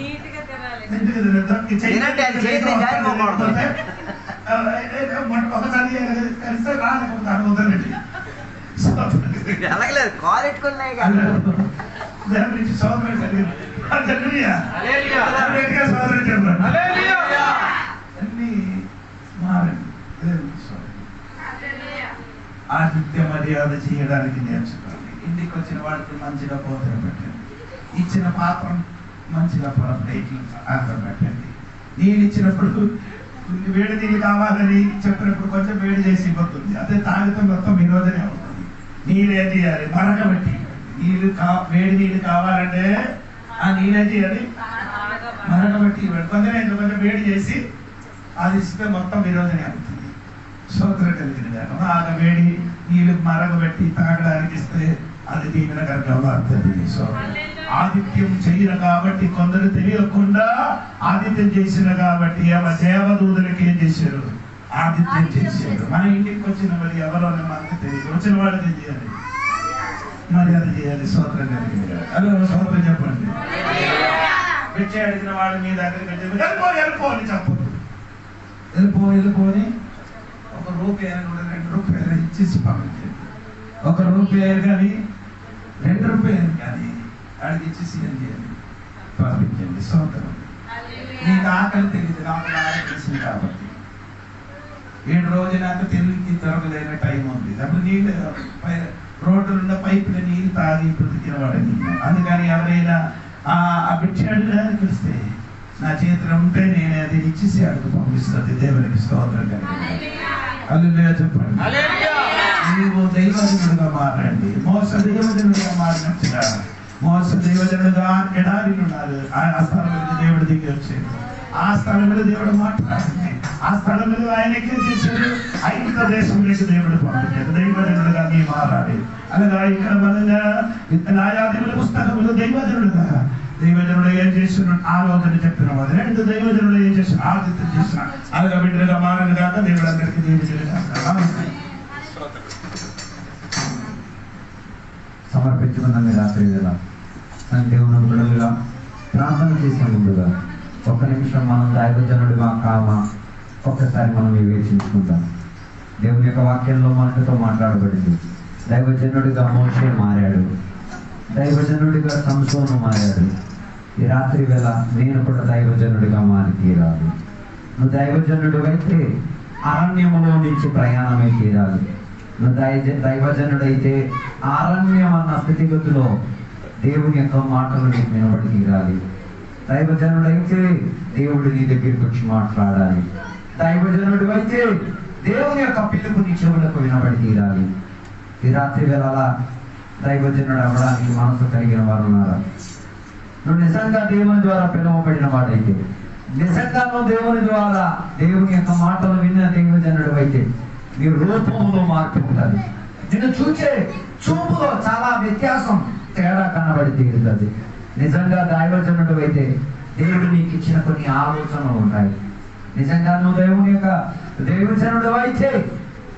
E: ఒకసారి కలిస్తే రాలేకపోతాను వదలండి.
D: అలాగలేదు కాల్ ఎట్టుకున్నాయి
E: దాని నుంచి సోదరుడు కలిగింది. సోదరుడు చెప్పండి అన్ని మారండి. ఆతిథ్య మర్యాద చేయడానికి నేర్చుకోండి. ఇంటికి వచ్చిన వాడికి మంచిగా భోజనం పెట్టండి. ఇచ్చిన పాత్రం మంచిగా ప్లేట్లు ఆహారం పెట్టండి. నీళ్ళు ఇచ్చినప్పుడు వేడి నీళ్ళు కావాలని చెప్పినప్పుడు కొంచెం వేడి చేసి ఇవ్వతుంది. అదే తాగితే మొత్తం విరోధనే ఉంటుంది. నీళ్ళు ఏం చేయాలి మరగబెట్టి వేడి నీళ్ళు కావాలంటే ఆ నీళ్ళు ఏం చేయాలి మరగబెట్టి ఇవ్వండి. కొంచెం వేడి చేసి అది ఇస్తే మొత్తం విరోధనే అవుతుంది. స్తోత్రం కలిగిన బాగా వేడి నీళ్ళు మరగబెట్టి తాగడానికి ఇస్తే అది దీవెనకరంగా మారుతుంది. ఆదిత్యం చేయను కాబట్టి కొందరు తెలియకుండా ఆదిత్యం చేసిన కాబట్టి దేవదూతలకి ఏం చేశారు ఆదిత్యం చేశారు. మన ఇంటికి వచ్చిన మరి ఎవరో మనకు తెలియదు. వచ్చిన వాళ్ళకి ఏం చేయాలి మర్యాద చేయాలి. స్తోత్రం కలిగింది. అలా స్తోత్రం చెప్పండి. పిచ్చ అడిగిన వాళ్ళు మీ దగ్గరికి వెళ్ళిపోని చెప్పదు. వెళ్ళిపోని ₹1 కూడా ₹2 ఇచ్చేసి పంపించండి. ₹1 కానీ ₹2 కానీ అడిగి ఇచ్చేసి ఏం చేయాలి పంపించండి. స్తోత్రం. నీకు ఆకలి తెలియదు, నాకు ఆకలి తెలిసింది కాబట్టి 7 రోజులు నాకు తిరిగి దొరకలేని టైం ఉంది. అప్పుడు నీళ్ళు రోడ్డులున్న పైపుల నీళ్ళు తాగి బ్రతికిన వాడని. అందుకని ఎవరైనా ఆ బిడ్డ అడగడానికి వస్తే నా చేతిలో ఉంటే నేను అది ఇచ్చేసి అడుగు పంపిస్తుంది. దేవునికి స్తోత్రం కలిగింది. హల్లెలూయా చెప్పండి. నీవు దైవజనుడుగా మారండి. మోస దైవజనుడుగా మారినట్టుగా మోస దైవజనుడుగా ఎడారిలు ఉన్నారు. ఆ స్థలంలో దేవుడు దిగి వచ్చాడు. ఆ స్థలంలో దేవుడు మాట్లాడింది. ఆ స్థలంలో ఆయనకే చేశాడు. ఐగుప్తు దేశంలోకి దేవుడు పంపించాడు. దైవజనుడుగా నీ మారాలి. అనగా ఇక్కడ మనగా న్యాయాధిపతుల పుస్తకంలో దైవజనుడుగా దైవజనుడు ఏం చేస్తున్నాడు ఆలోచన చెప్పిన వాడు. 2 దైవజనుడు ఏం చేసిన ఆదిత్యం చేసిన అలాగా బిడ్డలుగా మారని కాక దేవుడు అందరికీ
A: సమర్పించుకున్న రాత్రి వేళ దేవుని బిడ్డలుగా ప్రార్థన చేసే ముందుగా 1 నిమిషం మనం దైవజనుడిగా కామా ఒక్కసారి మనం వివేచించుకుంటాం. దేవుని యొక్క వాక్యంలో మనతో మాట్లాడబడింది. దైవజనుడిగా మోషే మారాడు, దైవజనుడిగా సంసోను మారాడు. ఈ రాత్రి వేళ నేను కూడా దైవజనుడిగా మారి తీరాలి. నువ్వు దైవజనుడు అయితే అరణ్యములో నుంచి ప్రయాణమై తీరాలి. నువ్వు దైవజనుడైతే అరణ్యం అన్న స్థితిగతిలో దేవుని యొక్క మాటలు నీకు వినబడి తీరాలి. దైవజనుడైతే దేవుడు నీ దగ్గరికి వచ్చి మాట్లాడాలి. దైవజనుడు అయితే దేవుని యొక్క పిలుపు నీ చెవులకు వినబడి తీరాలి. ఈ రాత్రి వేళ అలా దైవజనుడు అవ్వడానికి మనసు కలిగిన వారు ఉన్నారా? నువ్వు నిజంగా దేవుని ద్వారా పిలువబడిన వాడైతే, నిజంగా నువ్వు దేవుని ద్వారా దేవుని యొక్క మాటలు విన్న దైవజనుడు అయితే నీ రూపంలో మార్పు ఉంటుంది,
F: నిన్ను చూసే చూపులో చాలా వ్యత్యాసం తేడా కనబడి తీరుతుంది. నిజంగా దైవజనుడు అయితే దేవుడు నీకు ఇచ్చిన కొన్ని ఆలోచనలు ఉంటాయి. నిజంగా నువ్వు దేవుని యొక్క దైవజనుడు అయితే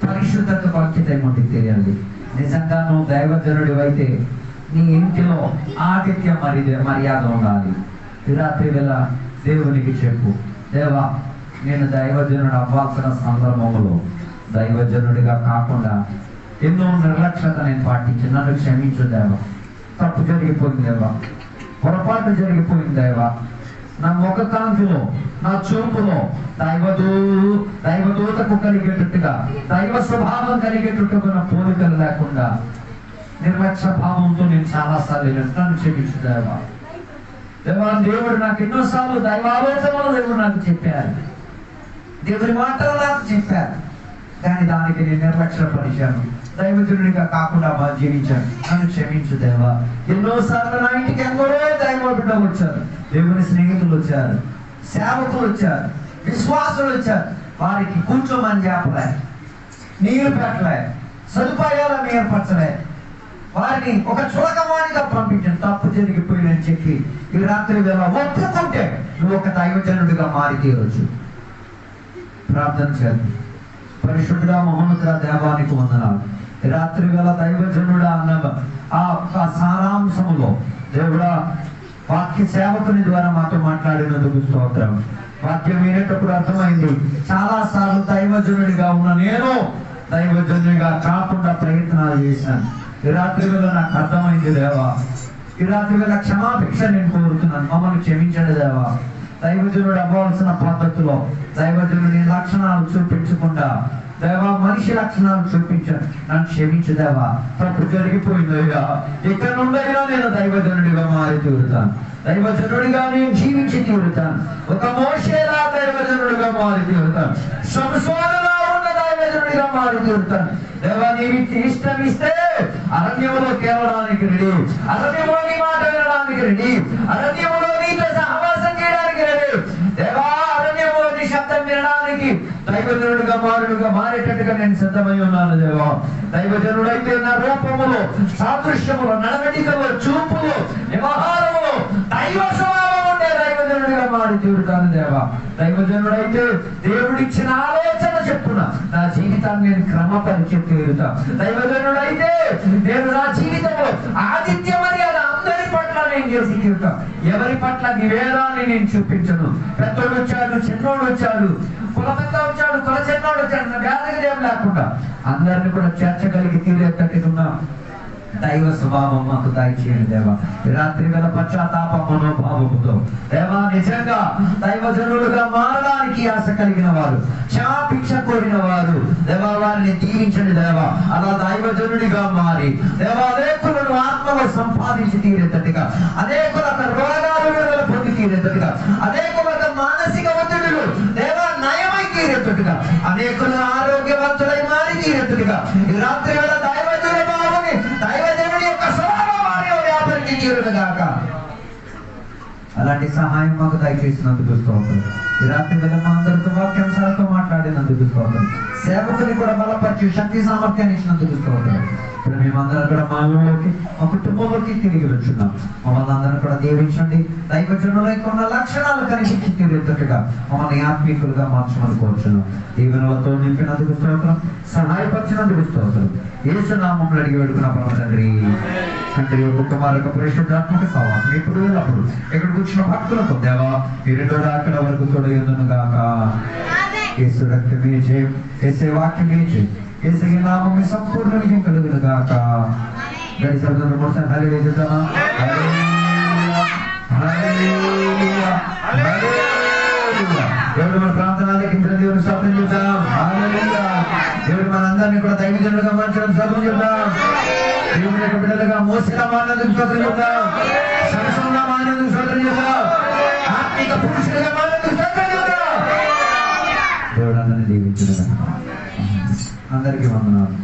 F: పరిశుద్ధతకు అంకితం ఉండి తెలియాలి. నిజంగా నువ్వు దైవజనుడు అయితే నీ ఇంటిలో ఆతిథ్య మర్యాద ఉండాలి. ఈ రాత్రి వేళ దేవునికి చెప్పు, దేవా నేను దైవజనుడు అవ్వాల్సిన సందర్భంలో దైవజనుడిగా కాకుండా ఎన్నో నిర్లక్ష్యత నేను పాటించి నన్ను క్షమించు దేవా. తప్పు జరిగిపోయింది దేవా, పొరపాటు జరిగిపోయింది దేవా. నా ముఖ కాంతిలో, నా చూపులో దైవదూతకు కలిగేటట్టుగా, దైవ స్వభావం కలిగేటట్టుగా నా పోలికలు లేకుండా నిర్లక్ష్య భావంతో నేను చాలాసార్లు నన్ను క్షమించు దేవా. దేవా దేవుడు నాకు ఎన్నోసార్లు దైవాలోచనలు దేవుడు నాకు చెప్పారు, దేవుడి మాటలు నాకు చెప్పారు, కానీ దానికి నేను నిర్లక్ష్యపరిచాను, దైవజనుడిగా కాకుండా జీవించాను. నన్ను క్షమించు దేవా. ఎన్నోసార్లు నా ఇంటికి ఎందరో దైవ బిడ్డలు వచ్చారు, దేవుని స్నేహితులు వచ్చారు, సేవకులు వచ్చారు, విశ్వాసులు వచ్చారు. వారికి కూర్చోమని చెప్పలే, నీరు పెట్టలే, సదుపాయాలను ఏర్పరచలే, వారిని ఒక చులకమానిగా పంపించాను. తప్పు జరిగిపోయిందని చెప్పి ఈ రాత్రి వేళ ఒప్పుకుంటే నువ్వు ఒక దైవజనుడిగా మారి తీరొచ్చు. ప్రార్థన చేద్దాం. పరిశుద్ధుడా మహోన్నతుడా దేవానికి వందనాలు. రాత్రి వేళ దైవజనుడా అన్న ఆ సారాంశములో దేవుడా వాక్య సేవకుని ద్వారా మాతో మాట్లాడినందుకు స్తోత్రం. వాక్యం వినేటప్పుడు అర్థమైంది, చాలా సార్లు దైవజనుడిగా ఉన్న నేను దైవజనుడిగా కాకుండా ప్రయత్నాలు చేశాను. ఈ రాత్రి వేళ నాకు అర్థమైంది దేవా. ఈ రాత్రి వేళ క్షమాభిక్ష నేను కోరుతున్నాను, మమ్మల్ని క్షమించండి దేవా. దైవజనుడు అవ్వాల్సిన పద్ధతిలో దైవజనుడి లక్షణాలు చూపించకుండా దేవా మనిషి లక్షణాలు చూపించాను, నన్ను క్షమించు దేవా. తప్పు జరిగిపోయిందయ్యా, ఇక్కడ నుండైనా నేను దైవజనుడిగా మారి తీరుతాను, దైవజనుడిగా నేను జీవించి తీరుతాను, ఒక మోషేలా దైవజనుడిగా మారి తీరుతాను, సంసోనులా ఉన్న దైవజనుడిగా మారి తీరుతాను. దేవా నీకు ఇష్టం ఇస్తే అరణ్యంలో కేవడానికి రెడీ, అరణ్యంలో నీ మాట వినడానికి రెడీ, అరణ్యంలో నీతో సహవాసం చేయడానికి రెడీ. దేవా అరణ్యంలో నీ శబ్దం వినడానికి దైవజనుడిగా మారేటట్టుగా నేను సిద్ధమై ఉన్నాను దేవా. దైవజనుడైతే నా రూపములో, సాదృశ్యములో, నడవడికలో, చూపులో, వ్యవహారములో దైవ స్వభావం ఉండే దైవజనుడిగా మారి తీరుతాను దేవా. దైవజనుడైతే దేవుడిచ్చిన ఆలోచన చెప్పున నా జీవితాన్ని నేను క్రమపరిచి తీరుతా. దైవజనుడైతే నేను నా జీవితంలో ఆతిథ్య మర్యాద అందరి పట్ల నేను చేసి తీరుతా. ఎవరి పట్ల నివేదాన్ని నేను చూపించను. పెద్దోడు వచ్చాడు, చిన్నోడు వచ్చాడు, కుల పెద్ద వచ్చాడు, కుల చిన్నోడు వచ్చాడు, నా వ్యాధికి ఏం లేకుండా అందరిని కూడా చేర్చగలిగి తీరేటట్టుగా దైవ స్వభావం మాకు దయచేయండి దేవా. రాత్రి వేళ పశ్చాత్తాప మనోభావముతో దేవా నిజంగా దైవజనులుగా మారడానికి ఆశ కలిగిన వారు, క్షమాభిక్ష కోరిన వారు దేవా వారిని దీవించండి దేవా. అలా దైవజనుడిగా మారి దేవా అనేకులను ఆత్మలో సంపాదించి తీరేటట్టుగా, అనేకులకు రోగాలు విడుదల పొంది తీరేటట్టుగా, అనేకులకు మానసిక ఒత్తిడులు దేవా నయమై తీరేటట్టుగా, అనేకులు ఆరోగ్యవంతులై మారి తీరేటట్టుగా ఈ రాత్రి వేళ దైవజనుడి భావని దైవజనుడి యొక్క స్వభావాన్ని వ్యాపరించి తీరుగాక. అలాంటి సహాయం మాకు దయచేసినందుకు స్తోత్రం. ఈ రాత్రి వేళ మా అందరితో వాక్యాంశాలతో మాట్లాడినందుకు స్తోత్రం. సేవకుని కూడా బలపరిచి శక్తి సామర్థ్యాన్ని ఇచ్చినందుకు స్తోత్రం. ఇప్పుడు మేమందరం కూడా మా ఊళ్ళోకి, మా కుటుంబంలోకి తిరిగి వచ్చున్నాం. మమ్మల్ని అందరం కూడా దీవించండి. దైవజనుల యొక్క ఉన్న లక్షణాలు కనిపించి తీరేటట్టుగా మమ్మల్ని ఆత్మీకులుగా మార్చమని కోరుచున్నాం. దీవెనలతో నింపినందుకు స్తోత్రం, సహాయపరిచినందుకు స్తోత్రం. యేసు నామములో అడిగి వేడుకున్న పరమ తండ్రి. తండ్రి యొక్క కుమారుల పరిశుద్ధాత్మక సహవాసం ఇప్పుడు వెళ్ళప్పుడు ఇక్కడికి వచ్చిన భక్తులతో దేవా ఈ రెండో రాకడ వరకు తోడయ్యుండును గాక. యేసు రక్తమే జయం, యేసు వాక్యమే జయం, యేసు నామం సంపూర్ణ విజయం కలుగును గాక. గడి శబ్దంలో మోసం హల్లెలూయా చెప్తామా? హల్లెలూయా హల్లెలూయా హల్లెలూయా. దేవుడు మన ప్రార్థనలకి దేవుని స్తోత్రం చేద్దాం. హల్లెలూయా. దేవుడు మనందరినీ కూడా దైవజనులుగా మార్చడం స్తోత్రం చేద్దాం. దేవుని యొక్క బిడ్డలుగా మోసగా మారినందుకు స్తోత్రం చేద్దాం. సంసోనుగా మారినందుకు స్తోత్రం చేద్దాం. ఆత్మిక పురుషులుగా మారినందుకు స్తోత్రం చేద్దాం. దేవుడు అందరినీ దీవించును గాక. అందరికీ వందనాలు.